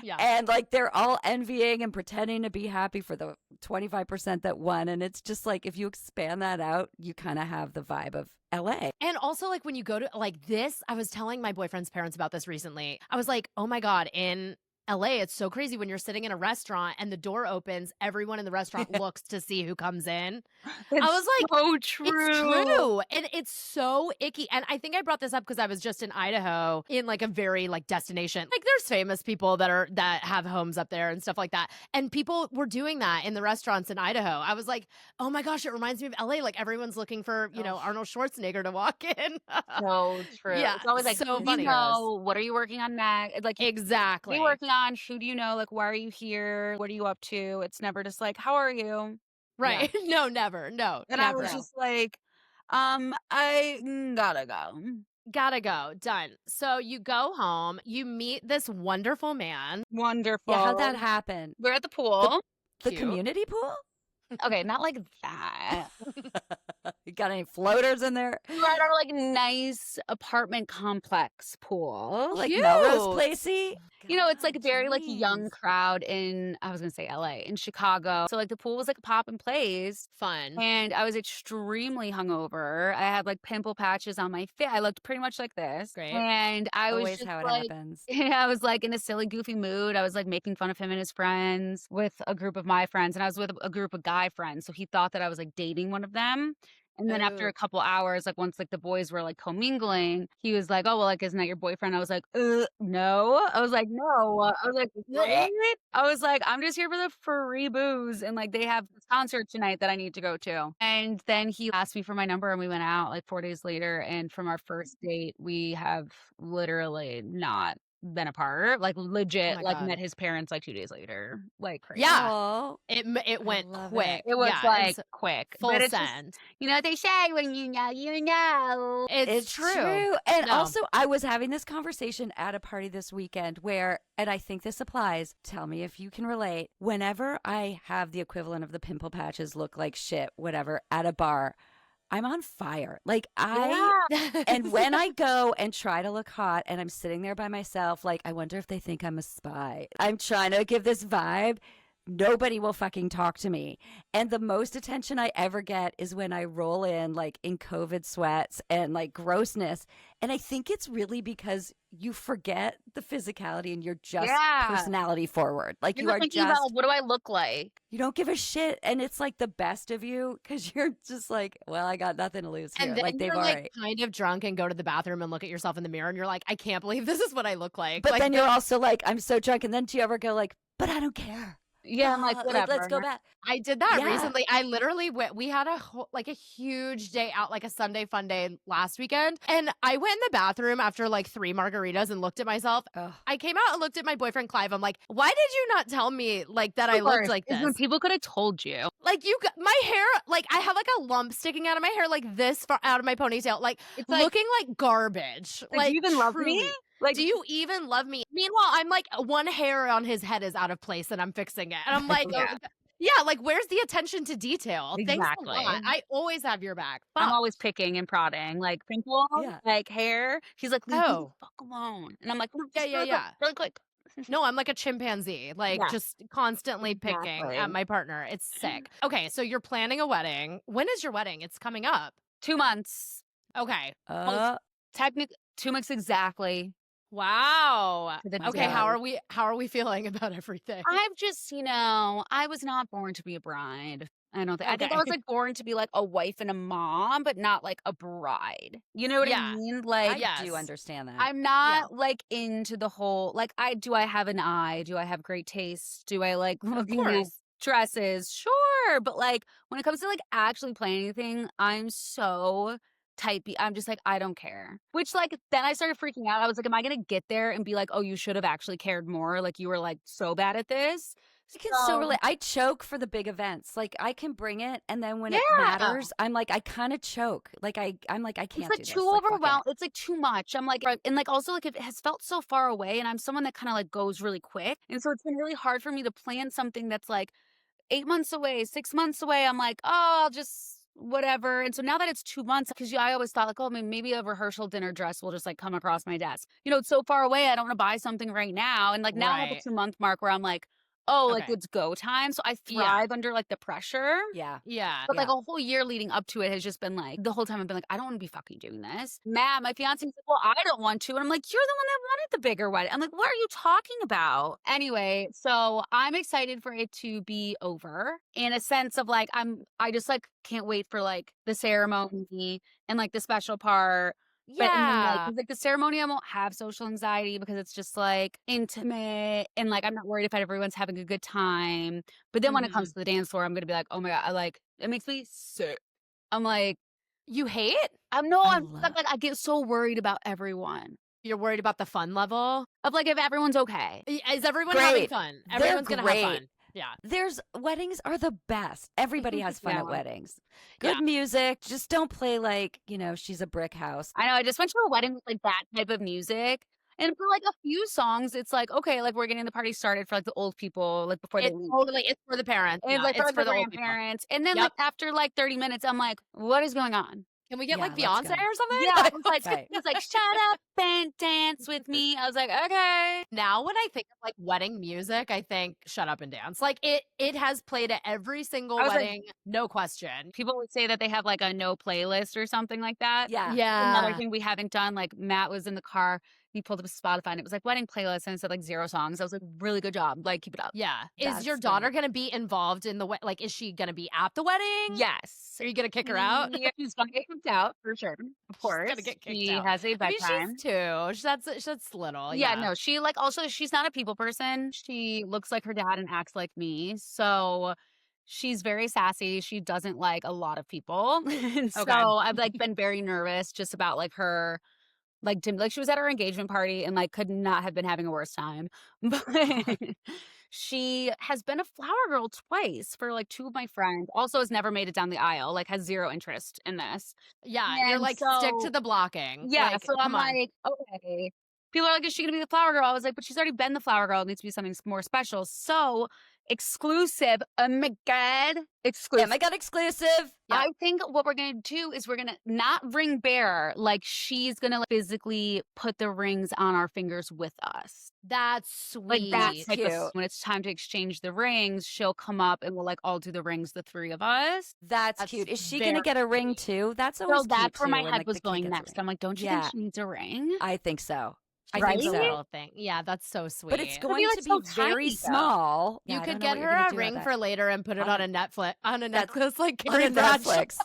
Yeah. And like they're all envying and pretending to be happy for the 25% that won. And it's just like if you expand that out, you kind of have the vibe of LA. And also, like, when you go to, like, this, I was telling my boyfriend's parents about this recently. I was like, oh my God, in LA, it's so crazy when you're sitting in a restaurant and the door opens, everyone in the restaurant looks to see who comes in. It's was like, so true. It's true. And it's so icky. And I think I brought this up because I was just in Idaho in like a very like destination. Like there's famous people that have homes up there and stuff like that. And people were doing that in the restaurants in Idaho. I was like, oh my gosh, it reminds me of LA. Like everyone's looking for, Arnold Schwarzenegger to walk in. So true. Yeah, It's always like, so who do funny. you know? What are you working on next? Like, Exactly. what are you working on? Who do you know? Like, why are you here? What are you up to? It's never just like, how are you? Right. No, never. No. And never. I was just like, I gotta go. Gotta go. Done. So you go home, you meet this wonderful man. Wonderful. Yeah, how'd that happen? We're at the pool. The Cute. community pool? Okay, not like that. You got any floaters in there? We're at our like nice apartment complex pool. Like Cute. Melrose Placey? You know, it's like a God, very like young jeez. crowd I was gonna say LA, in Chicago. So like the pool was like a pop and plays. Fun. And I was extremely hungover. I had like pimple patches on my face. I looked pretty much like this. Great. And I was Always just how it like, happens. I was like in a silly, goofy mood. I was like making fun of him and his friends with a group of my friends. And I was with a group of guy friends. So he thought that I was like dating one of them. And then after Ooh. a couple hours, like once like the boys were like commingling, he was like, oh, well, like, isn't that your boyfriend? I was like, no. I was like, no. I was like, what? I was like, I'm just here for the free booze. And like they have this concert tonight that I need to go to. And then he asked me for my number and we went out like 4 days later. And from our first date, we have literally not been apart. Like legit, my like God. met his parents like 2 days later. Like crazy. Yeah. Oh, It went love quick. It was Yeah, like it's quick. full But it's just, send. you know what they say, when you know, you know. It's true. And No. also, I was having this conversation at a party this weekend where, and I think this applies, tell me if you can relate. Whenever I have the equivalent of the pimple patches look like shit, whatever, at a bar, I'm on fire. Like and when I go and try to look hot and I'm sitting there by myself, like, I wonder if they think I'm a spy. I'm trying to give this vibe. Nobody will fucking talk to me. And the most attention I ever get is when I roll in like in COVID sweats and like grossness. And I think it's really because you forget the physicality and you're just personality forward. Like You're you are thinking just, about, what do I look like? you don't give a shit. And it's like the best of you because you're just like, well, I got nothing to lose here. And then Like they've you're already. like kind of drunk and go to the bathroom and look at yourself in the mirror and you're like, I can't believe this is what I look like. But like, then you're also like, I'm so drunk. And then do you ever go like, but I don't care. Yeah, I'm like, whatever. Let's go back. I did that Yeah. recently. I literally went, we had a huge day out, like a Sunday fun day last weekend. And I went in the bathroom after like 3 margaritas and looked at myself. Ugh. I came out and looked at my boyfriend, Clive. I'm like, why did you not tell me like that I looked like this? People could have told you. Like my hair, like I have like a lump sticking out of my hair, like this far out of my ponytail, like It's like, looking like garbage. like, do you even love me? truly. Like, Do you even love me? Meanwhile, I'm like one hair on his head is out of place and I'm fixing it. And I'm like, Yeah. yeah, like where's the attention to detail? Thanks Exactly. a lot. I always have your back. I'm Fuck. always picking and prodding, like pimples, Yeah. like hair. He's like, leave me the Oh. fuck alone. And I'm like, Yeah. really quick. No, I'm like a chimpanzee, like Yeah. just constantly picking Exactly. at my partner. It's sick. Okay, so you're planning a wedding. When is your wedding? It's coming up. 2 months. Okay. Technically, 2 months exactly. Wow. To the Okay, day. how are we feeling about everything? I've just, I was not born to be a bride. I don't think. I think I Okay. was like born to be like a wife and a mom, but not like a bride. You know what I Yeah. mean? I Like, Yes. do understand that. I'm not like into the whole like I have an eye? Do I have great taste? Do I like Of looking at course. dresses? Sure. But like when it comes to like actually planning anything, I'm so type B. I'm just like, I don't care. Which like then I started freaking out. I was like, am I gonna get there and be like, oh, you should have actually cared more? Like you were like so bad at this. I can so relate. I choke for the big events. Like I can bring it, and then when it Yeah. matters, I'm like I kind of choke. Like I'm like I can't. It's like do this. too Like, fuck it. overwhelmed. It's like too much. I'm like, and like also like it has felt so far away, and I'm someone that kind of like goes really quick, and so it's been really hard for me to plan something that's like 8 months away, 6 months away. I'm like, oh, I'll just whatever. And so now that it's 2 months, because I always thought like, oh, maybe a rehearsal dinner dress will just like come across my desk. You know, it's so far away. I don't want to buy something right now, and like now I have a Right. 2 month mark where I'm like, oh, like Okay. it's go time. So I Yeah. thrive under like the pressure. Yeah. Yeah. But like a whole year leading up to it has just been like the whole time I've been like, I don't want to be fucking doing this. Matt, my fiance, was like, well, I don't want to. And I'm like, you're the one that wanted the bigger wedding. I'm like, what are you talking about? Anyway, so I'm excited for it to be over in a sense of like, I just like can't wait for like the ceremony and like the special part. But and then, Yeah. 'cause, like the ceremony, I won't have social anxiety because it's just like intimate and like I'm not worried if everyone's having a good time. But then when it comes to the dance floor, I'm gonna be like, oh my god, it makes me sick. I'm like, You hate? I'm love- like I get so worried about everyone. You're worried about the fun level? Of like if everyone's okay. Is everyone having Great. fun? They're Everyone's gonna have great. fun. Yeah. There's weddings are the best. Everybody has fun Yeah. at weddings. Good Yeah. music. Just don't play like, she's a brick house. I know. I just went to a wedding with like that type of music. And for like a few songs, it's like, okay, like we're getting the party started for like the old people, like before they leave. It's for the parents. And Yeah, like it's for the old people. grandparents. And then Yep. like after like 30 minutes, I'm like, what is going on? Can we get Yeah, like let's Beyonce go. or something? Yeah, it was like, Right. it was like, shut up and dance with me. I was like, okay. Now when I think of like wedding music, I think Shut Up and Dance. Like it has played at every single I was like- wedding, no question. People would say that they have like a no playlist or something like that. Yeah. Another thing we haven't done, like Matt was in the car, he pulled up Spotify and it was like wedding playlist and it said like 0 songs. I was like, really good job. Like, keep it up. Yeah. Is That's your daughter great. going to be involved in the like is she going to be at the wedding? Yes. Are you going to kick her out? Yeah, she's gonna get kicked out for sure. Of course. gonna get kicked she out. has a I mean, bedtime. she's 2. That's little. Yeah, no, she like also she's not a people person. She looks like her dad and acts like me. So she's very sassy. She doesn't like a lot of people. And so Okay. I've like been very nervous just about like her like she was at her engagement party and like could not have been having a worse time. But she has been a flower girl twice for like 2 of my friends. Also has never made it down the aisle, like has 0 interest in this. Yeah, you're And like stick so- to the blocking. Yeah, Like, so I'm come on. like, okay. People are like, is she gonna be the flower girl? I was like, but she's already been the flower girl. It needs to be something more special. So exclusive. Oh my god, exclusive. Oh my god, exclusive. Yeah. I think what we're gonna do is we're gonna not ring bearer. Like she's gonna like, physically put the rings on our fingers with us. That's sweet. Like that's cute. when it's time to exchange the rings, she'll come up and we'll like all do the rings, the 3 of us. That's That's cute. Is she very gonna get a ring sweet. too? That's So always cute that's where too, my when, head like, was the kid going gets a next. ring. I'm like, don't you Yeah. think she needs a ring? I think so. I Right? think Cute so. little thing. Yeah, that's so sweet. But it's It'll going be, like, to so be very tiny, though. small. You Yeah, I could don't know get what you're her gonna a do ring about for later and put it on a Netflix on a That's- necklace like on Carrie a Bradshaw. Netflix.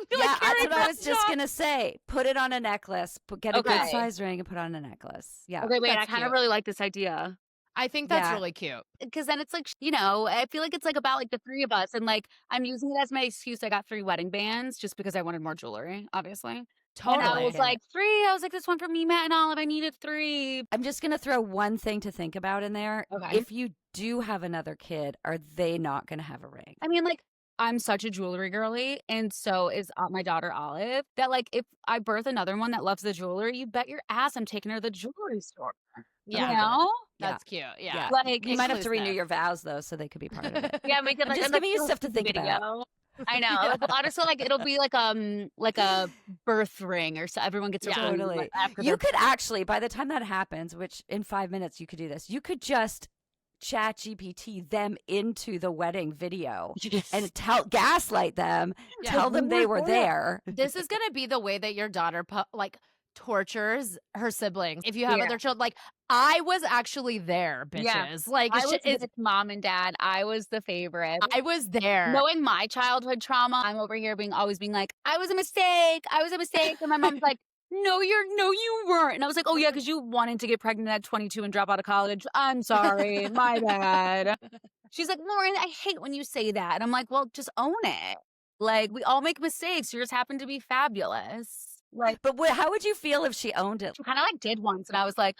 Be Yeah, like that's Carrie what I was just Bradshaw. gonna say. Put it on a necklace. Get a good Okay. size ring and put on a necklace. Yeah. Okay, wait, I That's kind of cute. really like this idea. I think that's Yeah. really cute. Because then it's like, I feel like it's like about like the 3 of us. And like, I'm using it as my excuse. I got 3 wedding bands just because I wanted more jewelry, obviously. Totally. And I was Yeah. like, 3. I was like, this one for me, Matt, and Olive. I needed 3. I'm just gonna throw one thing to think about in there. Okay. If you do have another kid, are they not gonna have a ring? I mean, like, I'm such a jewelry girly. And so is my daughter, Olive. That like, if I birth another one that loves the jewelry, you bet your ass I'm taking her to the jewelry store. Yeah. You know? That's cute. Yeah. Yeah. Like, You might have to renew Exclusive. your vows though, so they could be part of it. yeah, we could I'm like, just and, like, giving you do a stuff to think about. video. I know. Like, honestly, like it'll be like a birth ring or so everyone gets a Yeah. ring Totally. after You their could actually, by the time that happens, which in 5 minutes you could do this, you could just chat GPT them into the wedding video and gaslight them, Yeah. tell them they were there. This is gonna be the way that your daughter tortures her siblings. If you have Yeah. other children, like, I was actually there, Yeah. bitches. Like, I was it's with mom and dad. I was the favorite. I was there. Knowing my childhood trauma, I'm over here always being like, I was a mistake. I was a mistake. And my mom's like, no, you weren't. And I was like, oh yeah, because you wanted to get pregnant at 22 and drop out of college. I'm sorry. My bad. She's like, Lauren, I hate when you say that. And I'm like, well, just own it. Like, we all make mistakes. Yours happen to be fabulous. Like, But how would you feel if she owned it? she kind of like did once. And I was like,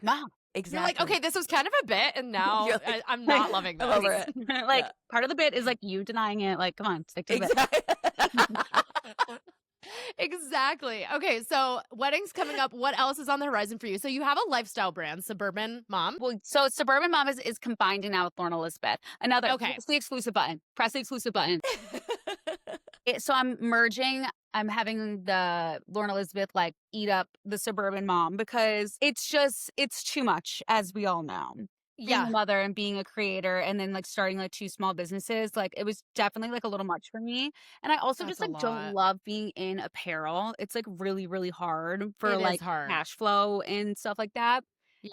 Mom. You're like, okay, this was kind of a bit, and now You're like, I'm not loving this. I'm over it. Like, part of the bit is like you denying it. Like, come on, stick to the bit. Exactly. Okay, so weddings coming up. What else is on the horizon for you? So you have a lifestyle brand, Suburban Mom. Well, so Suburban Mom is combining now with Lauren Elizabeth. Another, Okay. press the exclusive button. Press the exclusive button. So I'm merging. I'm having the Lauren Elizabeth like eat up the Suburban Mom because it's too much, as we all know. Being a mother and being a creator and then like starting like 2 small businesses, like it was definitely like a little much for me. And I also That's just like don't love being in apparel. It's like really, really hard for It is like hard. cash flow and stuff like that.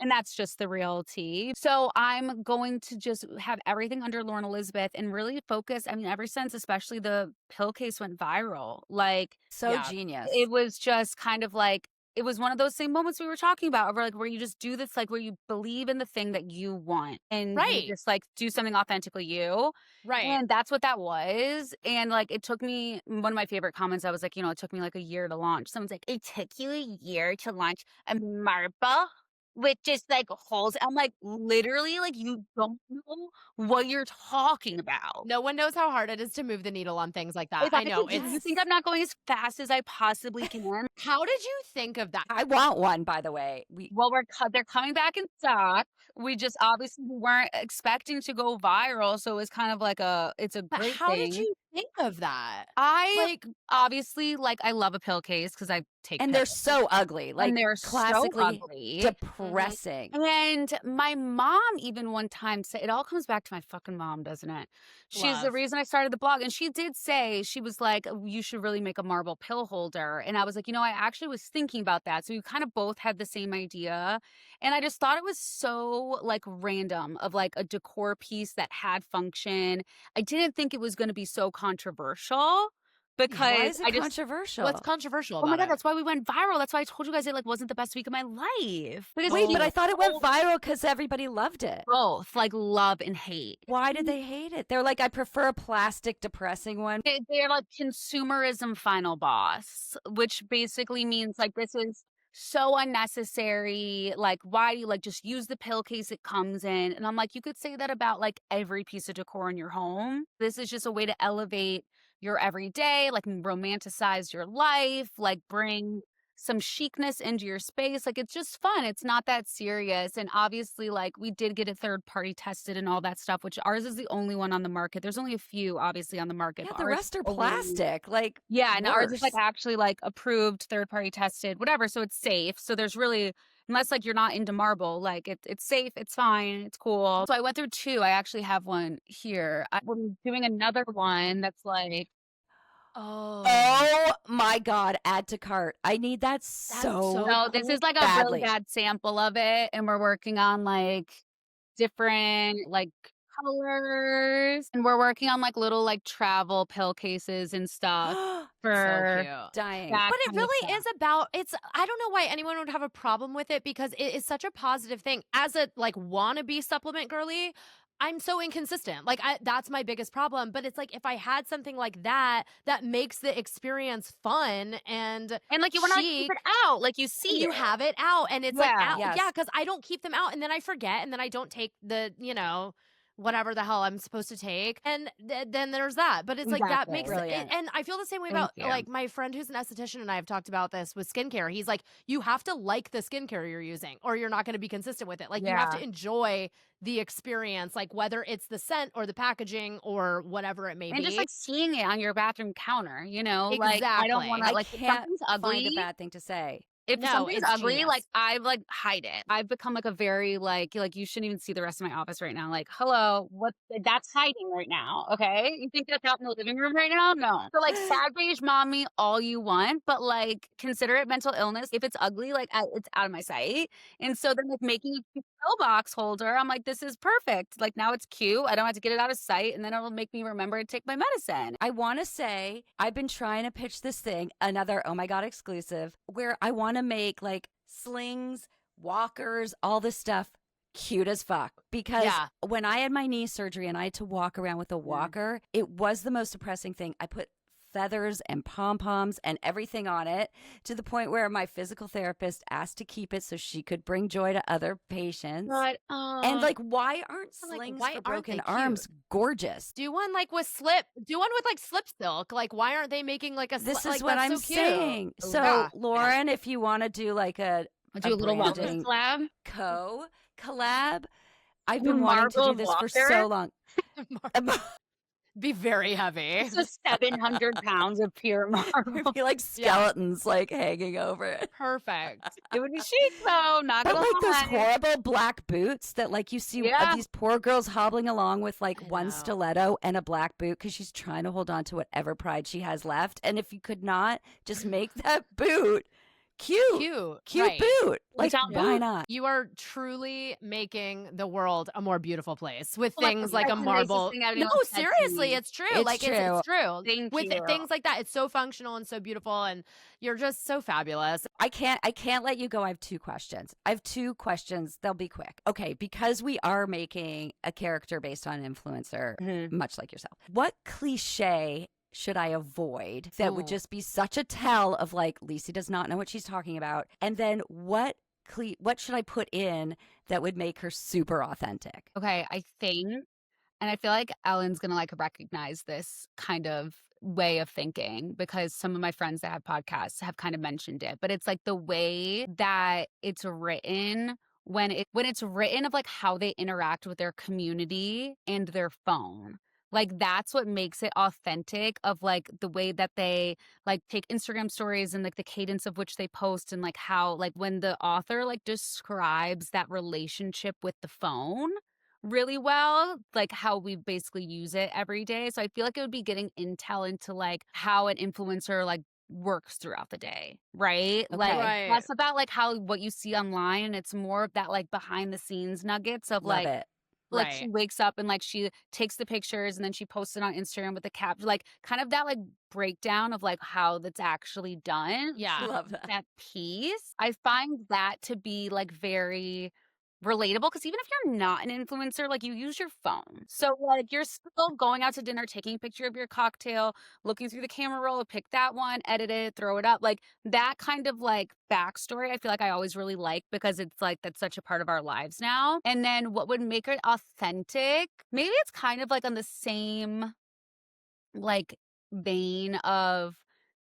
And that's just the reality. So I'm going to just have everything under Lauren Elizabeth and really focus. I mean, ever since especially the pill case went viral, like Genius. it was just kind of like, it was one of those same moments we were talking about where you just do this, like where you believe in the thing that you want and you just like do something authentically you. Right. And that's what that was. And like, it took me, one of my favorite comments, I was like, it took me like a year to launch. Someone's like, it took you a year to launch a marble with just like holes. I'm like, literally, like you don't know what you're talking about. No one knows how hard it is to move the needle on things like that. Like, I know. You think I'm not going as fast as I possibly can? How did you think of that? I want one, by the way. Well, they're coming back in stock. We just obviously weren't expecting to go viral, so it was kind of like it's a But great how thing. did you think of that? I Like, obviously I love a pill case because I take and pills. they're so ugly, like And they're classically so ugly. depressing. And my mom even one time said, it all comes back to my fucking mom, doesn't it? She's the Love. reason I started the blog. And she did say, she was like, you should really make a marble pill holder. And I was like, I actually was thinking about that. So we kind of both had the same idea. And I just thought it was so like random of like a decor piece that had function. I didn't think it was going to be so controversial. Because Why is it controversial? What's controversial oh my about God, it? that's why we went viral. That's why I told you guys it like wasn't the best week of my life. Because Wait, but I thought it went viral because everybody loved it. both like love and hate. Why did they hate it? They're like, I prefer a plastic depressing one. They're like consumerism final boss, which basically means like this is so unnecessary. Like, why do you like just use the pill case it comes in? And I'm like, you could say that about like every piece of decor in your home. This is just a way to elevate your everyday, like romanticize your life, like bring some chicness into your space. Like, it's just fun. It's not that serious. And obviously, like, we did get a third party tested and all that stuff, which ours is the only one on the market. There's only a few, obviously, on the market. Yeah, but the ours rest are is only- plastic. Like, Yeah, and ours is like worse. actually like approved, third party tested, whatever. So it's safe. So there's really, unless like you're not into marble, like it's safe, it's fine, it's cool. So I went through 2. I actually have one here. I'm doing another one that's like, Oh my God, add to cart. I need that so no, this is like a badly. really bad sample of it. And we're working on like different like colors. And we're working on like little like travel pill cases and stuff for So cute. Dying. that But it kind of really stuff. is about I don't know why anyone would have a problem with it because it is such a positive thing. As a like wannabe supplement girly, I'm so inconsistent. Like that's my biggest problem. But it's like if I had something like that makes the experience fun and like you want to keep chic, it out, like you see you it. have it out and it's like Yeah. out. Yes. Yeah, because I don't keep them out and then I forget and then I don't take the whatever the hell I'm supposed to take. And then there's that. But it's like that Exactly. makes Brilliant. and I feel the same way Thank about you. like my friend who's an esthetician and I have talked about this with skincare. He's like, you have to like the skincare you're using or you're not going to be consistent with it. Like you have to enjoy the experience, like whether it's the scent or the packaging or whatever it may be. And just like seeing it on your bathroom counter, like I don't Exactly. want to I like if can't something's find ugly. a bad thing to say. if No, something's it's ugly, genius. like I like hide it. I've become like a very like you shouldn't even see the rest of my office right now. Like, hello, what? That's hiding right now. Okay, you think that's out in the living room right now? No. So like, sad beige mommy all you want, but like consider it mental illness. If it's ugly, like it's out of my sight. And so then like making a cute box holder, I'm like, this is perfect. Like now it's cute. I don't have to get it out of sight, and then it'll make me remember to take my medicine. I want to say I've been trying to pitch this thing, another Oh My God exclusive, where I want to make like slings, walkers, all this stuff cute as fuck. Because when I had my knee surgery and I had to walk around with a walker, it was the most depressing thing. I put feathers and pom-poms and everything on it, to the point where my physical therapist asked to keep it so she could bring joy to other patients. But and like, why aren't slings why for aren't broken they arms gorgeous? Do one like with like slip silk. Like, why aren't they making like a This is like, what that's I'm so cute. saying. So Yeah. Lauren, if you want to do like a do a little branding collab. collab, I've been wanting to do this for so long. Be very heavy. It's just 700 pounds of pure marble. Be like skeletons like hanging over it. Perfect. It would be chic though, not But gonna like those lie. horrible black boots that like you see these poor girls hobbling along with like one stiletto and a black boot because she's trying to hold on to whatever pride she has left. And if you could not just make that boot cute right. boot, like why not? You are truly making the world a more beautiful place with Well, things like a marble. No, seriously, it's true. It's like true. It's true. Thank with you. things like that, it's so functional and so beautiful, and you're just so fabulous. I can't let you go. I have two questions. They'll be quick. Okay, because we are making a character based on an influencer, much like yourself. What cliche should I avoid that would just be such a tell of like, Lisi does not know what she's talking about? And then what should I put in that would make her super authentic? Okay, I think, and I feel like Ellen's gonna like recognize this kind of way of thinking, because some of my friends that have podcasts have kind of mentioned it, but it's like the way that it's written, when it's written of like how they interact with their community and their phone. Like that's what makes it authentic, of like the way that they like take Instagram stories and like the cadence of which they post, and like how like when the author like describes that relationship with the phone really well, like how we basically use it every day. So I feel like it would be getting intel into like how an influencer like works throughout the day, right? Okay. Like Right. less about like how what you see online, and it's more of that like behind the scenes nuggets of Love like it. like Right. she wakes up and like she takes the pictures and then she posts it on Instagram with the caption, like kind of that like breakdown of like how that's actually done. Yeah. Love that. That piece, I find that to be like very relatable, because even if you're not an influencer, like you use your phone, so like you're still going out to dinner, taking a picture of your cocktail, looking through the camera roll, pick that one, edit it, throw it up, like that kind of like backstory I feel like I always really like, because it's like that's such a part of our lives now. And then what would make it authentic, maybe it's kind of like on the same like vein of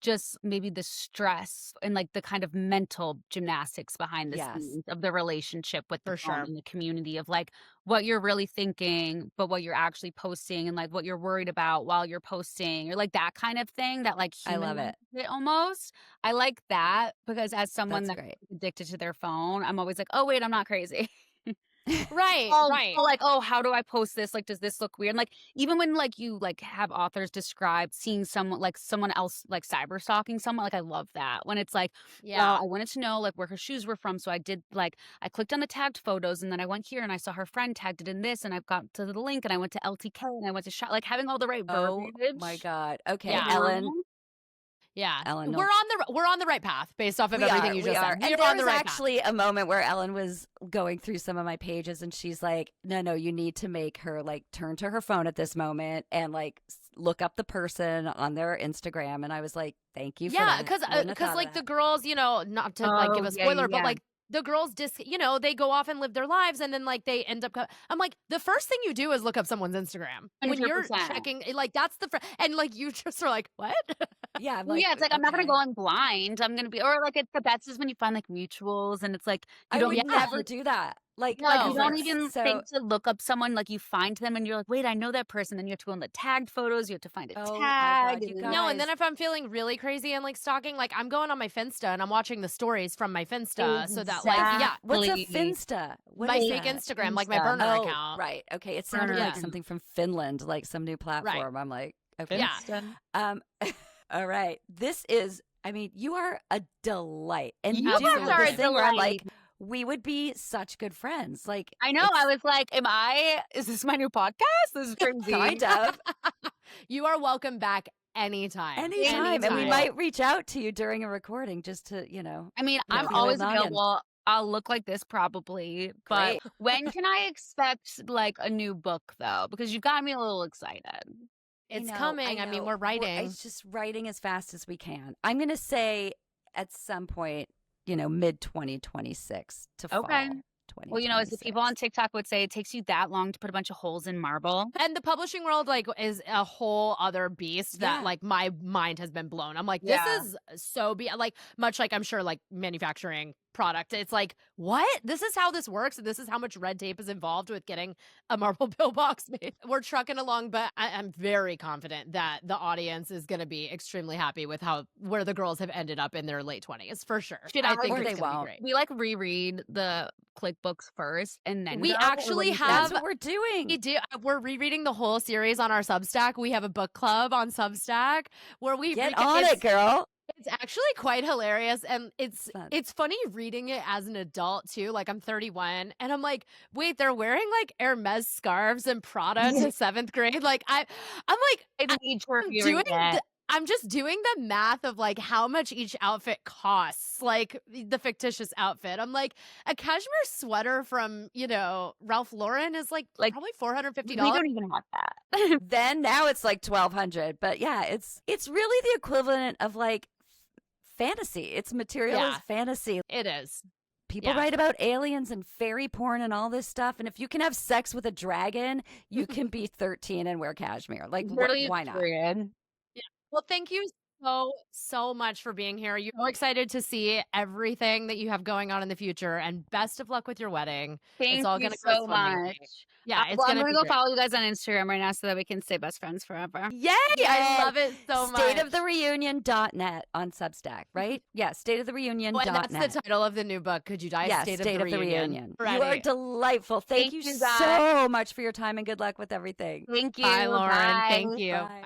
just maybe the stress and like the kind of mental gymnastics behind the scenes of the relationship with the phone and the community, of like what you're really thinking, but what you're actually posting, and like what you're worried about while you're posting, or like that kind of thing that like I love it. almost. I like that, because as someone That's that's great. addicted to their phone, I'm always like, oh wait, I'm not crazy. Right. Right. So like, oh, how do I post this? Like, does this look weird? And like, even when like you like have authors describe seeing someone else like cyber stalking someone, like I love that when it's like, well, I wanted to know like where her shoes were from, so I did like I clicked on the tagged photos, and then I went here and I saw her friend tagged it in this, and I got to the link, and I went to LTK, and I went to shop, like having all the right verbiage. Oh my God. Okay, Yeah. Ellen. Yeah. Ellen, we're on the right path based off of everything you just said. And We're on there the was right actually a moment where Ellen was going through some of my pages, and she's like, no, you need to make her like turn to her phone at this moment and like look up the person on their Instagram. And I was like, thank you for that. because like the girls, you know, not to like give a spoiler, but like the girls they go off and live their lives, and then like they end up I'm like, the first thing you do is look up someone's Instagram 100%. when you're checking, like that's and like you just are like, what? Yeah, I'm Well, like, yeah, it's like I'm not gonna go in blind. I'm gonna be, or like it's the best is when you find like mutuals, and it's like you I don't would never do that. Like, Like, you No. don't even think to look up someone, like, you find them and you're like, "Wait, I know that person." Then you have to go on the tagged photos, you have to find a Oh my tag. God, you and guys. No, and then if I'm feeling really crazy and like stalking, like I'm going on my Finsta and I'm watching the stories from my Finsta so that like yeah, What's a Exactly. Finsta? What my is fake that? Instagram, like my Insta. burner Oh, account. right. Okay. It sounded Burner like account. something from Finland, like some new platform. I'm like, okay. Yeah. Finsta. All right. This is, I mean, you are a delight. And You do guys are this a thing where I'm like, delight. we would be such good friends. Like, I know. I was like, is this my new podcast? This is crazy. kind of You are welcome back anytime. anytime. And we might reach out to you during a recording just to, I mean, I'm feel always noggin. available. I'll look like this probably. But Great. when can I expect like a new book though? Because you've got me a little excited. It's I know, coming. I mean, we're writing. It's just writing as fast as we can. I'm going to say at some point, mid 2026 to fall. Okay. 2026. Well, as the people on TikTok would say, it takes you that long to put a bunch of holes in marble. And the publishing world like is a whole other beast that Yeah. like my mind has been blown. I'm like, this is so like much like I'm sure like manufacturing product. It's like, what? This is how this works. And this is how much red tape is involved with getting a marble pill box made. We're trucking along, but I'm very confident that the audience is going to be extremely happy with where the girls have ended up in their late 20s for sure. I think or it's they gonna be won't. great. We like reread the click books first and then We go, or actually what do you think? have- That's what we're doing. We do. We're rereading the whole series on our Substack. We have a book club on Substack where we Get on it, girl. It's actually quite hilarious, and it's Nuts. funny reading it as an adult too. Like I'm 31, and I'm like, wait, they're wearing like Hermes scarves and Prada to 7th grade. Like I'm like, I need to I'm review doing it. I'm just doing the math of like how much each outfit costs, like the fictitious outfit. I'm like, a cashmere sweater from, Ralph Lauren is like probably $450. We don't even have that. Then now it's like 1,200. But yeah, it's really the equivalent of like fantasy. It's materialist fantasy. It is. People write about aliens and fairy porn and all this stuff. And if you can have sex with a dragon, you can be 13 and wear cashmere. Like, why not? Period. Well, thank you so much for being here. You're so excited to see everything that you have going on in the future, and best of luck with your wedding. Thank it's all you gonna go so swimmingly. much. Yeah, it's I'm gonna gonna be go great. follow you guys on Instagram right now so that we can stay best friends forever. Yay! I love it so much. Stateofthereunion.net on Substack, right? Yeah, stateofthereunion.net. Oh, and that's the title of the new book. Could you die? Yeah, State of the Reunion. You are delightful. Thank you you, guys. so much for your time and good luck with everything. Thank you. Bye, Lauren. Bye. Thank you. Bye. Bye.